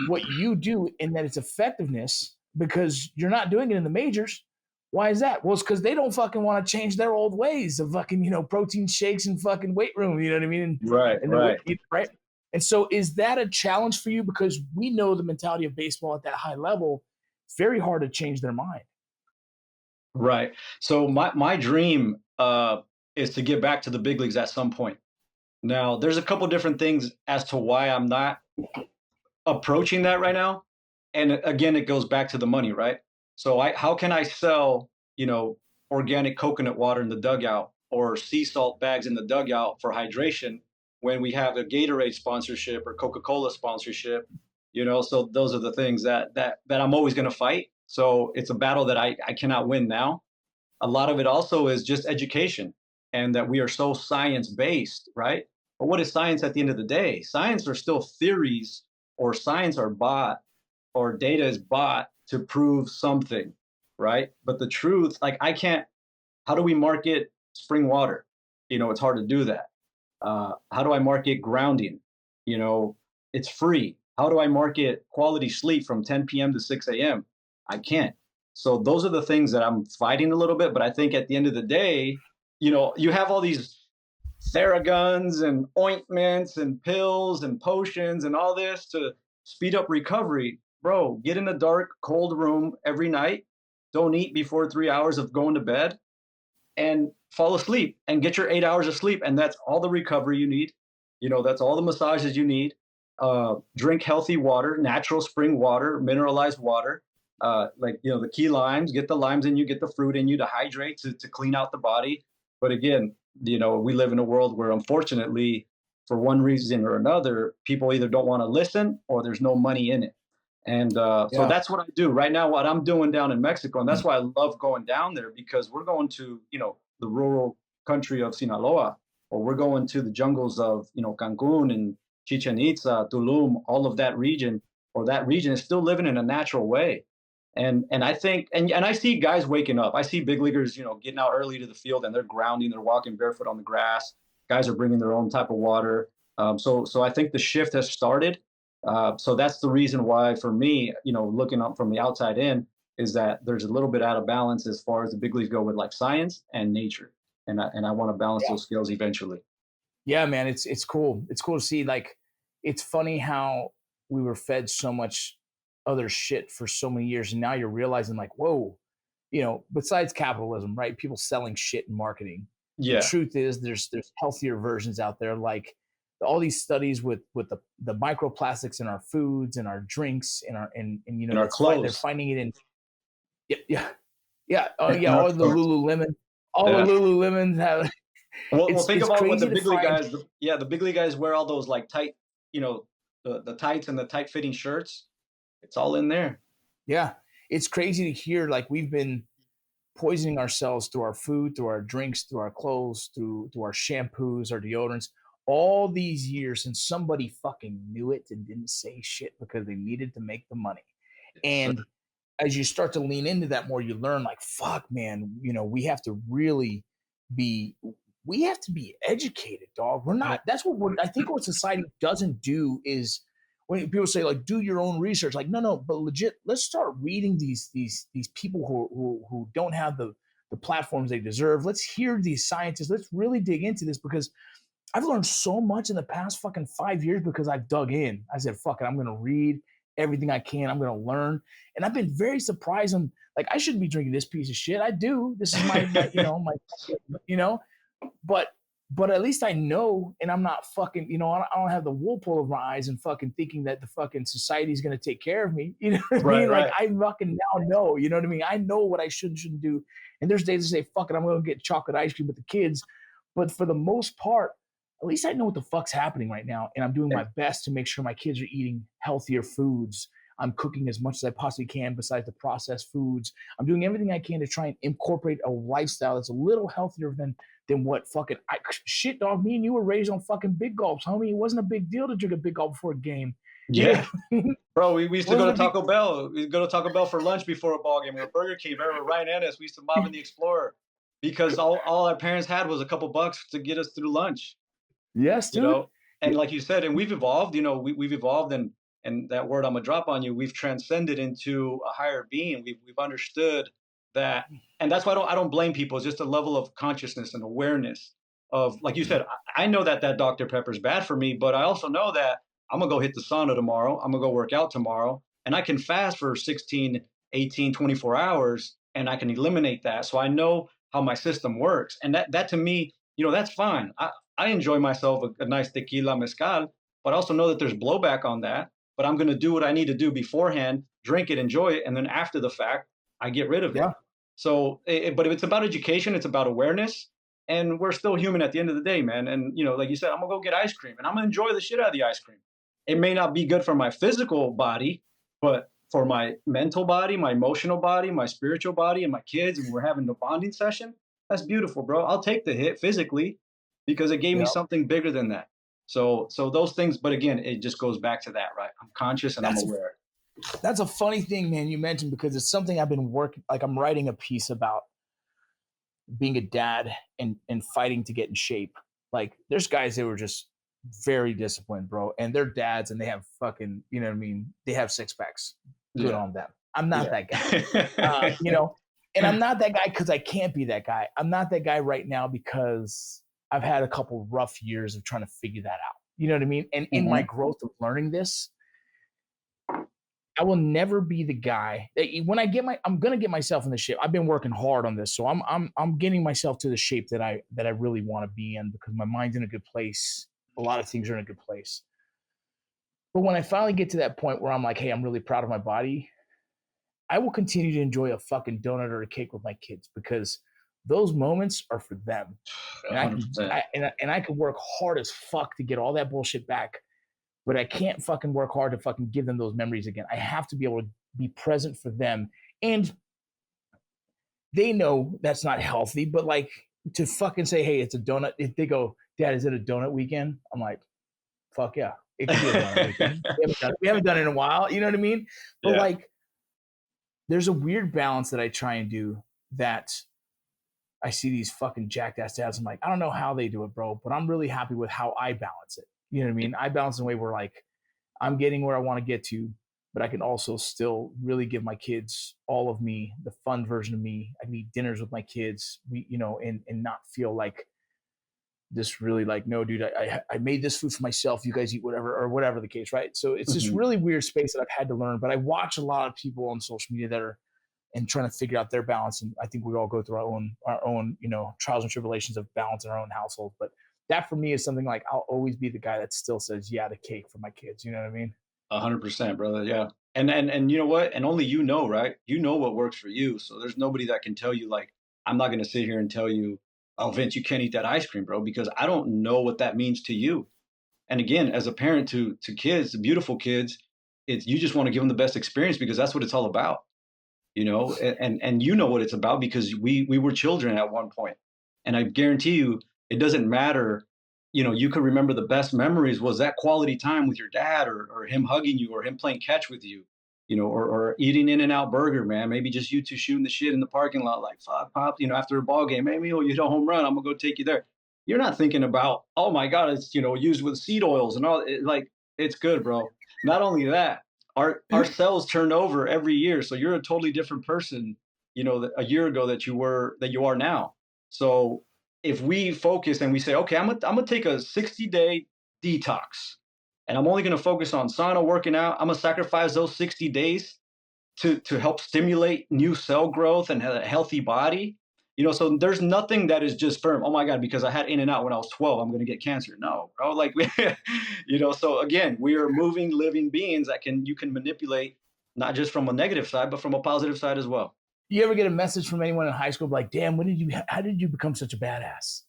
what you do and that its effectiveness, because you're not doing it in the majors? Why is that? Well, it's because they don't fucking want to change their old ways of fucking, you know, protein shakes and fucking weight room. You know what I mean? Right. And so is that a challenge for you? Because we know the mentality of baseball at that high level, it's very hard to change their mind. Right. So my dream is to get back to the big leagues at some point. Now, there's a couple different things as to why I'm not approaching that right now. And again, it goes back to the money, right? So how can I sell, you know, organic coconut water in the dugout or sea salt bags in the dugout for hydration when we have a Gatorade sponsorship or Coca-Cola sponsorship? You know, so those are the things that I'm always going to fight. So it's a battle that I cannot win now. A lot of it also is just education, and that we are so science-based, right? But what is science at the end of the day? Science are still theories, or science are bought, or data is bought to prove something, right? But the truth, like how do we market spring water? You know, it's hard to do that. How do I market grounding? You know, it's free. How do I market quality sleep from 10 p.m. to 6 a.m.? I can't. So those are the things that I'm fighting a little bit. But I think at the end of the day, you know, you have all these Theraguns and ointments and pills and potions and all this to speed up recovery. Bro, get in a dark, cold room every night. Don't eat before 3 hours of going to bed, and fall asleep and get your 8 hours of sleep. And that's all the recovery you need. You know, that's all the massages you need. Drink healthy water, natural spring water, mineralized water. Like, you know, the key limes, get the limes in you, get the fruit in you to hydrate, to clean out the body. But again, you know, we live in a world where, unfortunately, for one reason or another, people either don't want to listen or there's no money in it. And so that's what I do right now, what I'm doing down in Mexico. And that's why I love going down there, because we're going to, you know, the rural country of Sinaloa, or we're going to the jungles of, you know, Cancun and Chichen Itza, Tulum, all of that region, or that region is still living in a natural way. And I think, and I see guys waking up. I see big leaguers, you know, getting out early to the field and they're grounding, they're walking barefoot on the grass. Guys are bringing their own type of water. So I think the shift has started. So that's the reason why, for me, you know, looking up from the outside in, is that there's a little bit out of balance as far as the big leagues go with like science and nature. And I want to balance those skills eventually. Yeah, man, it's cool. It's cool to see. Like, it's funny how we were fed so much other shit for so many years, and now you're realizing, like, whoa, you know, besides capitalism, right? People selling shit and marketing. Yeah. The truth is, there's healthier versions out there, like all these studies with the microplastics in our foods and our drinks and you know, in our clothes. They're finding it in all the Lululemon, the Lululemons have. Well, think about what the big league guys. The big league guys wear all those like tight, you know, the tights and the tight fitting shirts. It's all in there. Yeah, it's crazy to hear. Like, we've been poisoning ourselves through our food, through our drinks, through our clothes, through our shampoos, our deodorants, all these years, and somebody fucking knew it and didn't say shit because they needed to make the money. And as you start to lean into that more, you learn, like, fuck, man, you know, we have to really be educated, dog. We're not. That's what I think what society doesn't do is, when people say, like, do your own research, like, no, but legit, let's start reading these people who don't have the platforms they deserve. Let's hear these scientists. Let's really dig into this, because I've learned so much in the past fucking 5 years because I've dug in. I said, fuck it, I'm going to read everything I can. I'm going to learn. And I've been very surprised. And like, I shouldn't be drinking this piece of shit. I do. This is my but at least I know, and I'm not fucking, you know, I don't have the wool pulled over my eyes and fucking thinking that the fucking society is going to take care of me. You know what I mean? Right. Like, I fucking now know, you know what I mean? I know what I shouldn't do. And there's days I say, fuck it, I'm going to get chocolate ice cream with the kids. But for the most part, at least I know what the fuck's happening right now. And I'm doing my best to make sure my kids are eating healthier foods. I'm cooking as much as I possibly can besides the processed foods. I'm doing everything I can to try and incorporate a lifestyle that's a little healthier than what fucking shit, dog. Me and you were raised on fucking big gulps, homie. It wasn't a big deal to drink a big gulp before a game. Yeah. Bro, we used to go to Wasn't a big- Taco Bell. We'd go to Taco Bell for lunch before a ball game or Burger King. Remember Ryan Ennis? We used to mob in the Explorer because all our parents had was a couple bucks to get us through lunch. Yes, dude. You know, and like you said, and we've evolved. You know, we've evolved, and that word I'm gonna drop on you. We've transcended into a higher being. We've understood that, and that's why I don't blame people. It's just a level of consciousness and awareness of, like you said, I know that Dr. Pepper is bad for me, but I also know that I'm gonna go hit the sauna tomorrow. I'm gonna go work out tomorrow, and I can fast for 16, 18, 24 hours, and I can eliminate that. So I know how my system works, and that to me, you know, that's fine. I enjoy myself a nice tequila mezcal, but I also know that there's blowback on that. But I'm going to do what I need to do beforehand, drink it, enjoy it, and then after the fact, I get rid of it. So, but if it's about education, it's about awareness, and we're still human at the end of the day, man. And you know, like you said, I'm gonna go get ice cream, and I'm gonna enjoy the shit out of the ice cream. It may not be good for my physical body, but for my mental body, my emotional body, my spiritual body, and my kids, and we're having a bonding session. That's beautiful, bro. I'll take the hit physically because it gave me something bigger than that. So those things, but again, it just goes back to that, right? I'm conscious and I'm aware. That's a funny thing, man, you mentioned, because it's something I've been working, like I'm writing a piece about being a dad and fighting to get in shape. Like there's guys that were just very disciplined, bro, and they're dads and they have fucking, you know what I mean? They have six packs. Good on them. I'm not that guy, you know, and I'm not that guy because I can't be that guy. I'm not that guy right now because I've had a couple rough years of trying to figure that out. You know what I mean? And in my growth of learning this, I will never be the guy that when I'm going to get myself in the shape. I've been working hard on this. So I'm getting myself to the shape that I really want to be in because my mind's in a good place. A lot of things are in a good place. But when I finally get to that point where I'm like, hey, I'm really proud of my body, I will continue to enjoy a fucking donut or a cake with my kids because those moments are for them. And I can work hard as fuck to get all that bullshit back, but I can't fucking work hard to fucking give them those memories again. I have to be able to be present for them. And they know that's not healthy, but like to fucking say, hey, it's a donut. If they go, Dad, is it a donut weekend? I'm like, fuck yeah. It could be a donut weekend. We haven't done it in a while. You know what I mean? But like, there's a weird balance that I try and do that I see these fucking jacked ass dads. I'm like, I don't know how they do it, bro, but I'm really happy with how I balance it. You know what I mean? I balance in a way where like I'm getting where I want to get to, but I can also still really give my kids all of me, the fun version of me. I can eat dinners with my kids, and not feel like this really like, no, dude, I made this food for myself. You guys eat whatever or whatever the case, right? So it's this really weird space that I've had to learn. But I watch a lot of people on social media that are and trying to figure out their balance. And I think we all go through our own, trials and tribulations of balance in our own household. But that for me is something like I'll always be the guy that still says, yeah, the cake for my kids. You know what I mean? 100%, brother. Yeah. And you know what? And only you know, right? You know what works for you. So there's nobody that can tell you, like, I'm not going to sit here and tell you, oh, Vince, you can't eat that ice cream, bro, because I don't know what that means to you. And again, as a parent to kids, beautiful kids, you just want to give them the best experience because that's what it's all about. And you know what it's about because we were children at one point. And I guarantee you, it doesn't matter. You can remember the best memories was that quality time with your dad or him hugging you or him playing catch with you, or eating In-N-Out burger, man. Maybe just you two shooting the shit in the parking lot like fuck, Pop, after a ball game. Maybe you hit a home run. I'm going to go take you there. You're not thinking about, oh my God, it's, used with seed oils and all. It's good, bro. Not only that, our cells turn over every year. So you're a totally different person, a year ago that you are now. So if we focus and we say, okay, I'm gonna take a 60-day detox and I'm only going to focus on sauna, working out. I'm going to sacrifice those 60 days to help stimulate new cell growth and a healthy body. So there's nothing that is just firm. Oh my God, because I had In-N-Out when I was 12, I'm going to get cancer. No, bro. Like, so again, we are moving, living beings that you can manipulate, not just from a negative side, but from a positive side as well. You ever get a message from anyone in high school like, damn, how did you become such a badass?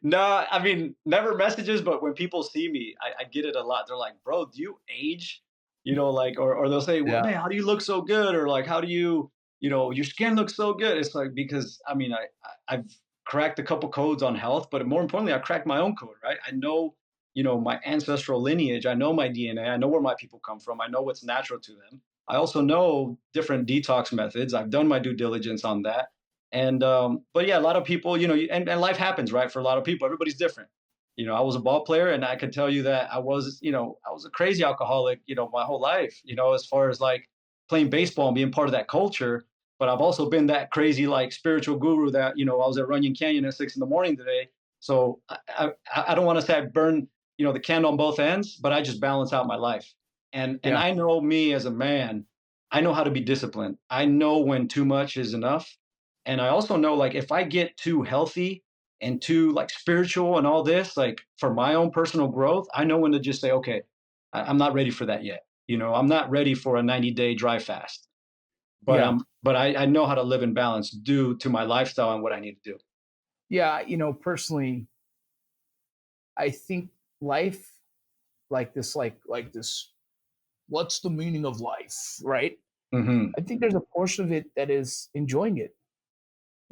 No, I mean, never messages, but when people see me, I get it a lot. They're like, bro, do you age like, or they'll say, well, Yeah. man, how do you look so good? Or like, how do you, your skin looks so good. It's like, because I mean, I've cracked a couple codes on health, but more importantly, I cracked my own code, right? I know, my ancestral lineage. I know my DNA. I know where my people come from. I know what's natural to them. I also know different detox methods. I've done my due diligence on that. And, but yeah, a lot of people, and life happens, right? For a lot of people, everybody's different. I was a ball player, and I can tell you that I was a crazy alcoholic, my whole life, as far as like playing baseball and being part of that culture. But I've also been that crazy, like spiritual guru that, I was at Runyon Canyon at 6 a.m. today. So I don't want to say I burn, the candle on both ends, but I just balance out my life. And Yeah. I know me as a man, I know how to be disciplined. I know when too much is enough. And I also know, like, if I get too healthy and too like spiritual and all this, like for my own personal growth, I know when to just say, okay, I'm not ready for that yet. I'm not ready for a 90-day dry fast, but Yeah. I know how to live in balance due to my lifestyle and what I need to do. Yeah. Personally, I think life like this, what's the meaning of life, right? Mm-hmm. I think there's a portion of it that is enjoying it,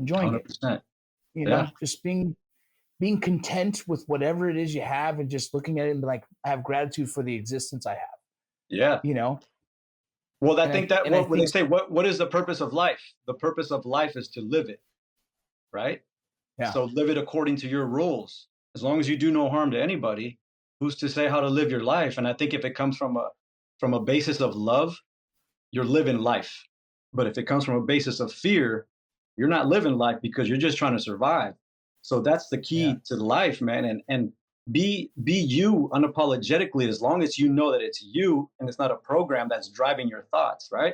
100%. just being content with whatever it is you have and just looking at it and be like, I have gratitude for the existence I have, Yeah. Well, I And think that and I when they think, say, what is the purpose of life? The purpose of life is to live it, right? yeah, So live it according to your rules. As long as you do no harm to anybody, who's to say how to live your life? And I think if it comes from a basis of love, you're living life. But if it comes from a basis of fear, you're not living life because you're just trying to survive. So that's the yeah, key to life, man. And be you unapologetically, as long as you know that it's you and it's not a program that's driving your thoughts, right?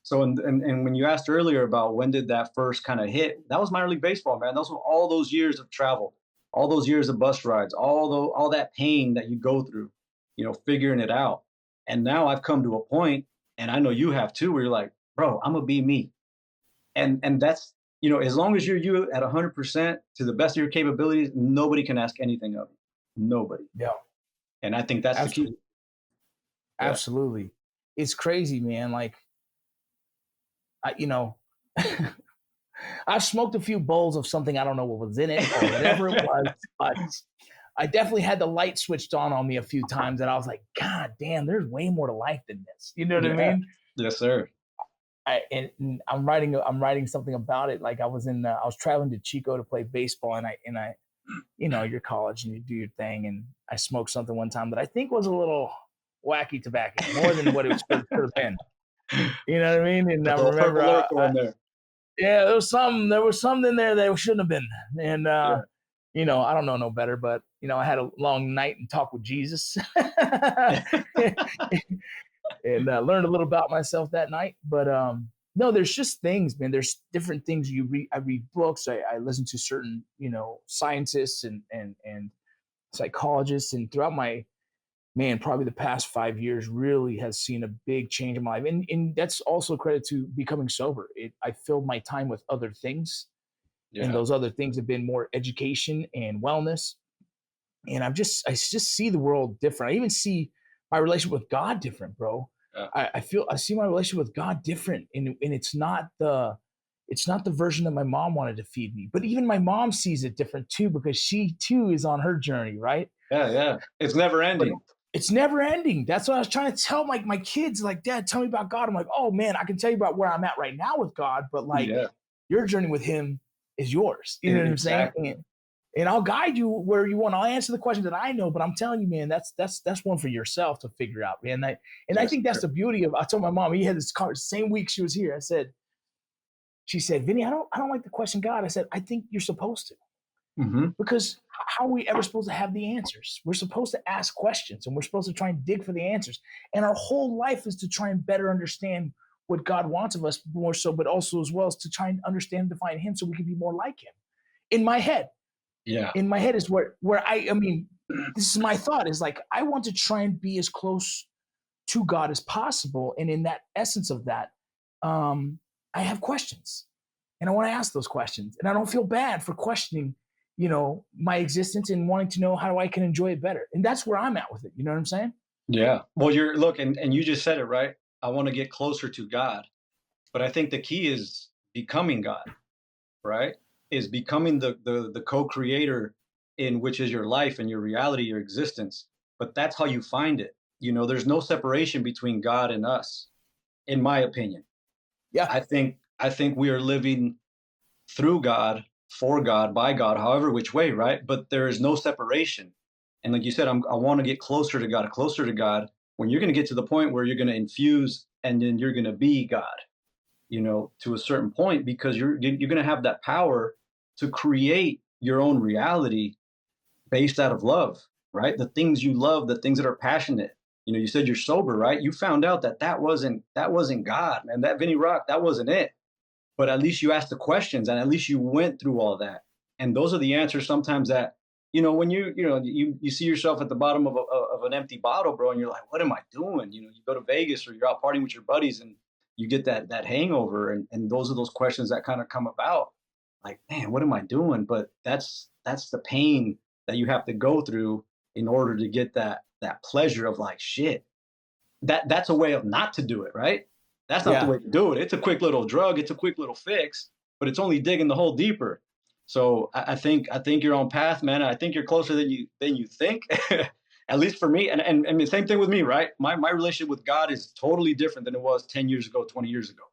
So and when you asked earlier about when did that first kind of hit, that was minor league baseball, man. Those were all those years of travel, all those years of bus rides, all that pain that you go through, figuring it out. And now I've come to a point, and I know you have too, where you're like, bro, I'm gonna be me. And that's, as long as you're you at 100% to the best of your capabilities, nobody can ask anything of you. Nobody. yeah, And I think that's the key. absolutely, Yeah. absolutely. It's crazy, man. Like, I, I've smoked a few bowls of something I don't know what was in it or whatever it was, but I definitely had the light switched on me a few times, and I was like, God damn, there's way more to life than this. You know what I Yeah. mean? Yes, sir. And I'm writing something about it. Like I was traveling to Chico to play baseball, and I, you're college and you do your thing, and I smoked something one time that I think was a little wacky tobacco, more than what it could have been. You know what I mean? And A I little remember, purple lyrical in there. yeah, there was something in there that shouldn't have been, and Yeah. I don't know no better, but I had a long night and talk with Jesus, and learned a little about myself that night. But no, there's just things, man. There's different things you read. I read books. I listen to certain, scientists and psychologists, and throughout my probably the past 5 years really has seen a big change in my life, and that's also credit to becoming sober. I filled my time with other things, and Yeah. those other things have been more education and wellness. And I just see the world different. I even see my relationship with God different, bro. Yeah. I see my relationship with God different, and it's not the version that my mom wanted to feed me. But even my mom sees it different too, because she too is on her journey, right? Yeah. Yeah. It's never But ending. it's never ending. That's what I was trying to tell my kids. Like, Dad, tell me about God. I'm like, oh man, I can tell you about where I'm at right now with God, but like Yeah. your journey with Him is yours. You know what I'm saying? Exactly. And I'll guide you where you want. I'll answer the question that I know, but I'm telling you, man, that's one for yourself to figure out, man. I Yes, think that's sir. the beauty of. I told my mom, he had this conversation same week she was here. She said, Vinny, I don't like to question God. I said, I think you're supposed to, Mm-hmm. because how are we ever supposed to have the answers? We're supposed to ask questions, and we're supposed to try and dig for the answers. And our whole life is to try and better understand what God wants of us, more so, but also as well as to try and understand and define Him so we can be more like Him. In my head Yeah. is where I mean, this is my thought, is like, I want to try and be as close to God as possible. And in that essence of that, I have questions, and I want to ask those questions, and I don't feel bad for questioning, my existence and wanting to know how I can enjoy it better. And that's where I'm at with it. You know what I'm saying? Yeah. Well, and you just said it, right? I want to get closer to God. But I think the key is becoming God, right? Is becoming the co-creator in which is your life and your reality, your existence. But that's how you find it. There's no separation between God and us, in my opinion. Yeah. I think we are living through God, for God, by God, however which way, right? But there is no separation. And like you said, I want to get closer to God, closer to God. When you're going to get to the point where you're going to infuse and then you're going to be God, to a certain point, because you're going to have that power to create your own reality based out of love, right? The things you love, the things that are passionate. You said you're sober, right? You found out that wasn't God, man. That Vinny Rock, that wasn't it. But at least you asked the questions and at least you went through all that. And those are the answers sometimes that, when you see yourself at the bottom of an empty bottle, bro, and you're like, what am I doing? You go to Vegas or you're out partying with your buddies and you get that hangover. And those are those questions that kind of come about like, man, what am I doing? But that's the pain that you have to go through in order to get that pleasure of like, shit, that's a way of not to do it, right? That's not the way to do it. It's a quick little drug. It's a quick little fix, but it's only digging the hole deeper. So I think you're on path, man. I think you're closer than you think, at least for me. And the same thing with me, right? My relationship with God is totally different than it was 10 years ago, 20 years ago.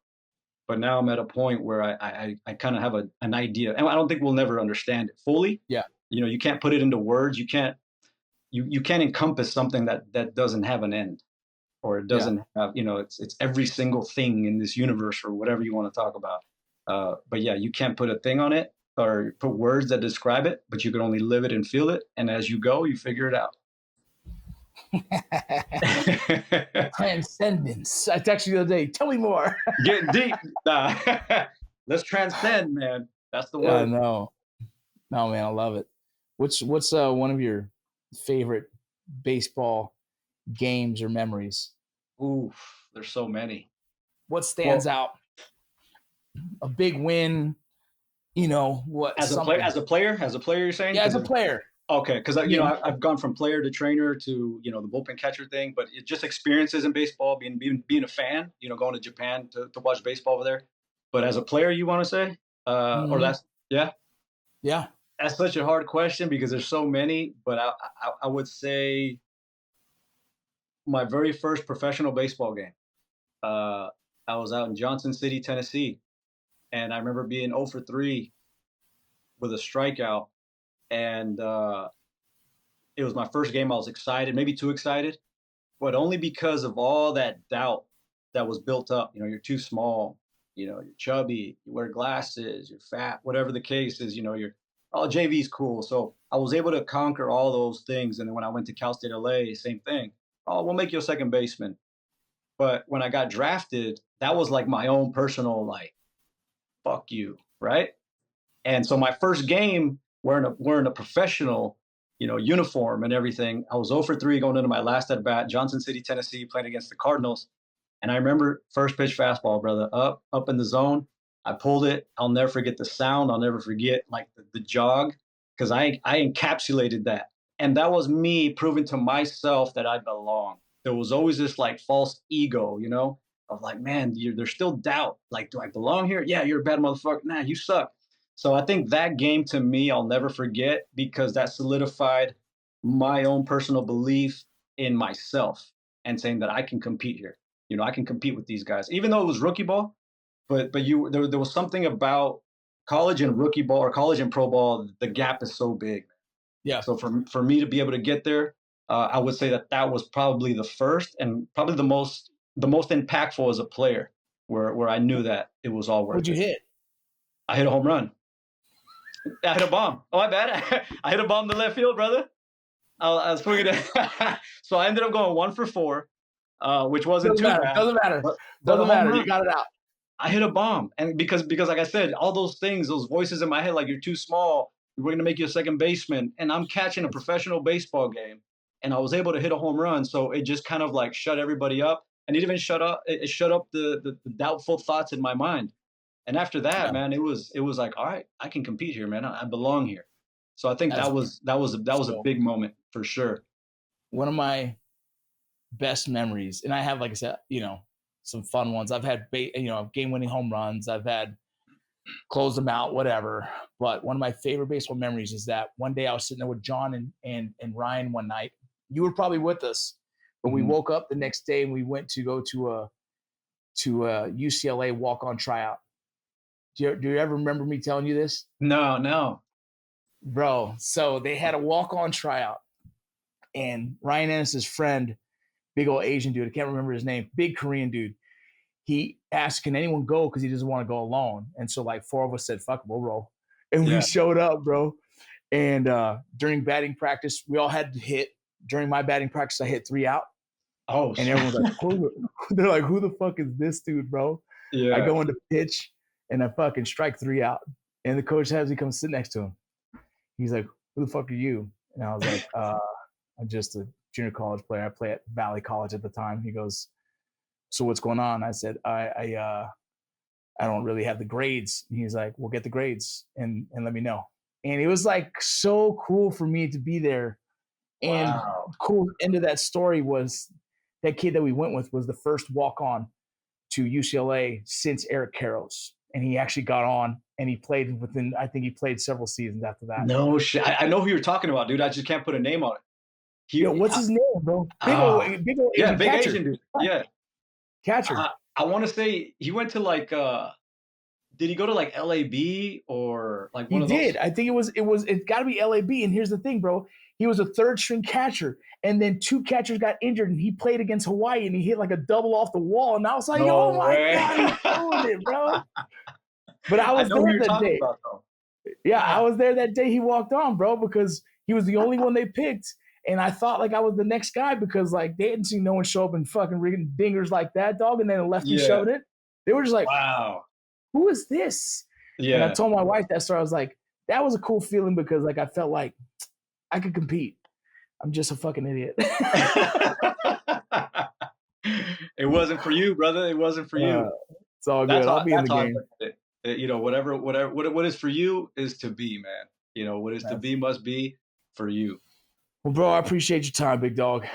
But now I'm at a point where I kind of have an idea, and I don't think we'll never understand it fully. Yeah. You can't put it into words. You can't encompass something that doesn't have an end. Or it doesn't have, it's every single thing in this universe or whatever you want to talk about. But yeah, you can't put a thing on it or put words that describe it, but you can only live it and feel it. And as you go, you figure it out. Transcendence. I texted you the other day. Tell me more. Getting deep. Nah. Let's transcend, man. That's the word. No, man, I love it. What's one of your favorite baseball games or memories? Ooh, there's so many. What stands out? A big win, what? As a player, you're saying? Yeah, as a player. Okay, because I've gone from player to trainer to the bullpen catcher thing, but it just experiences in baseball, being a fan, going to Japan to watch baseball over there. But as a player, you want to say, or that's yeah. That's such a hard question because there's so many. But I would say my very first professional baseball game. I was out in Johnson City, Tennessee, and I remember being 0 for 3 with a strikeout. And it was my first game. I was excited, maybe too excited, but only because of all that doubt that was built up. You're too small, you're chubby, you wear glasses, you're fat, whatever the case is, JV's cool. So I was able to conquer all those things. And then when I went to Cal State LA, same thing. Oh, we'll make you a second baseman. But when I got drafted, that was like my own personal, like, fuck you, right? And so my first game, wearing a professional, uniform and everything, I was 0 for 3 going into my last at bat, Johnson City, Tennessee, playing against the Cardinals. And I remember first pitch fastball, brother, up in the zone. I pulled it. I'll never forget the sound. I'll never forget like the jog, because I encapsulated that. And that was me proving to myself that I belong. There was always this like false ego, of like, man, there's still doubt. Like, do I belong here? Yeah, you're a bad motherfucker. Nah, you suck. So I think that game to me, I'll never forget, because that solidified my own personal belief in myself and saying that I can compete here. I can compete with these guys, even though it was rookie ball. But there was something about college and rookie ball, or college and pro ball. The gap is so big. Yeah. So for me to be able to get there, I would say that was probably the first and probably the most impactful as a player, where I knew that it was all worth it. What'd you hit? I hit a home run. I hit a bomb. Oh, my bad. I hit a bomb to left field, brother. I was swinging it. So I ended up going 1 for 4, which wasn't too bad. Doesn't matter. But Doesn't matter. You got it out. I hit a bomb. And because like I said, all those things, those voices in my head, like, you're too small, we're going to make you a second baseman. And I'm catching a professional baseball game. And I was able to hit a home run. So it just kind of like shut everybody up. And it even shut up the doubtful thoughts in my mind. And after that, man, it was like, all right, I can compete here, man. I belong here. So I think that was a big moment for sure. One of my best memories, and I have, like I said, some fun ones. I've had, game-winning home runs. I've had close them out, whatever. But one of my favorite baseball memories is that one day I was sitting there with John and Ryan one night. You were probably with us, but we woke up the next day and we went to go to a UCLA walk-on tryout. Do you ever remember me telling you this? No. Bro, so they had a walk-on tryout, and Ryan Ennis's friend, big old Asian dude, I can't remember his name, big Korean dude, he asked, can anyone go? Because he doesn't want to go alone. And so like 4 of us said, fuck it, we'll roll. And we showed up, bro. And during batting practice, we all had to hit. During my batting practice, I hit 3 out. Oh, and everyone's like, they're like, who the fuck is this dude, bro? Yeah. I go into pitch and I fucking strike 3 out. And the coach has me come sit next to him. He's like, who the fuck are you? And I was like, I'm just a junior college player. I play at Valley College at the time. He goes, so what's going on? I said, I don't really have the grades. And he's like, well, get the grades and let me know. And it was like so cool for me to be there. And cool end of that story was that kid that we went with was the first walk-on to UCLA since Eric Karros. And he actually got on and he played I think he played several seasons after that. No shit. I know who you're talking about, dude. I just can't put a name on it. What's his name, bro? Big old Asian big catcher. Asian dude. Yeah. Catcher. I want to say he went to like did he go to like LAB or like one of those? He did. I think it's got to be LAB. And here's the thing, bro. He was a 3rd string catcher, and then 2 catchers got injured, and he played against Hawaii, and he hit like a double off the wall, and I was like, oh my God, he's doing it, bro. But I was there that day. I was there that day he walked on, bro, because he was the only one they picked. And I thought like I was the next guy because like they hadn't seen no one show up and fucking rigging dingers like that, dog. And then the lefty showed it. They were just like, wow, who is this? Yeah. And I told my wife that story. I was like, that was a cool feeling because like I felt like I could compete. I'm just a fucking idiot. It wasn't for you, brother. It wasn't for you. It's all good. I'll be in the game. Whatever. What is for you is to be, man. What is to be must be for you. Well, bro, I appreciate your time, big dog.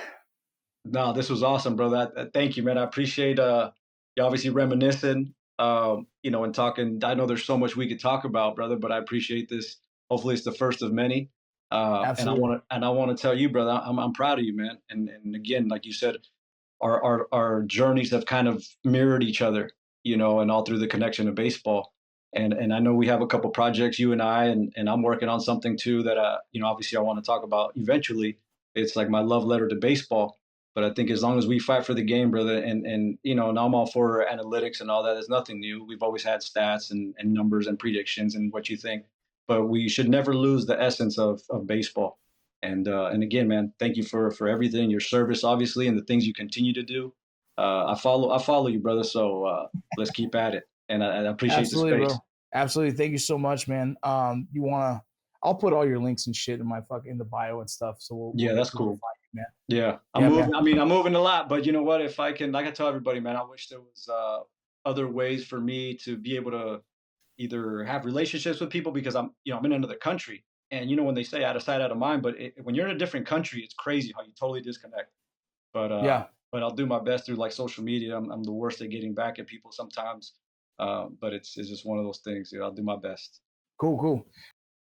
No, this was awesome, bro. Thank you, man. I appreciate you obviously reminiscing, and talking. I know there's so much we could talk about, brother, but I appreciate this. Hopefully it's the first of many. Absolutely. And I want to tell you, brother, I'm proud of you, man. And again, like you said, our journeys have kind of mirrored each other, and all through the connection of baseball. And I know we have a couple projects, you and I, and I'm working on something too that, obviously I want to talk about eventually. It's like my love letter to baseball. But I think as long as we fight for the game, brother, and now I'm all for analytics and all that. There's nothing new. We've always had stats and numbers and predictions and what you think. But we should never lose the essence of baseball. And again, man, thank you for everything, your service, obviously, and the things you continue to do. I follow you, brother. So let's keep at it. And I appreciate Absolutely, the space. Bro. Absolutely. Thank you so much, man. I'll put all your links and shit in the bio and stuff. So that's cool. Man. Yeah. I'm moving. Man. I mean, I'm moving a lot, but you know what? If I can, like I tell everybody, man, I wish there was other ways for me to be able to either have relationships with people because I'm in another country. And when they say out of sight, out of mind, but when you're in a different country, it's crazy how you totally disconnect. But but I'll do my best through like social media. I'm the worst at getting back at people sometimes. But it's just one of those things. I'll do my best. Cool.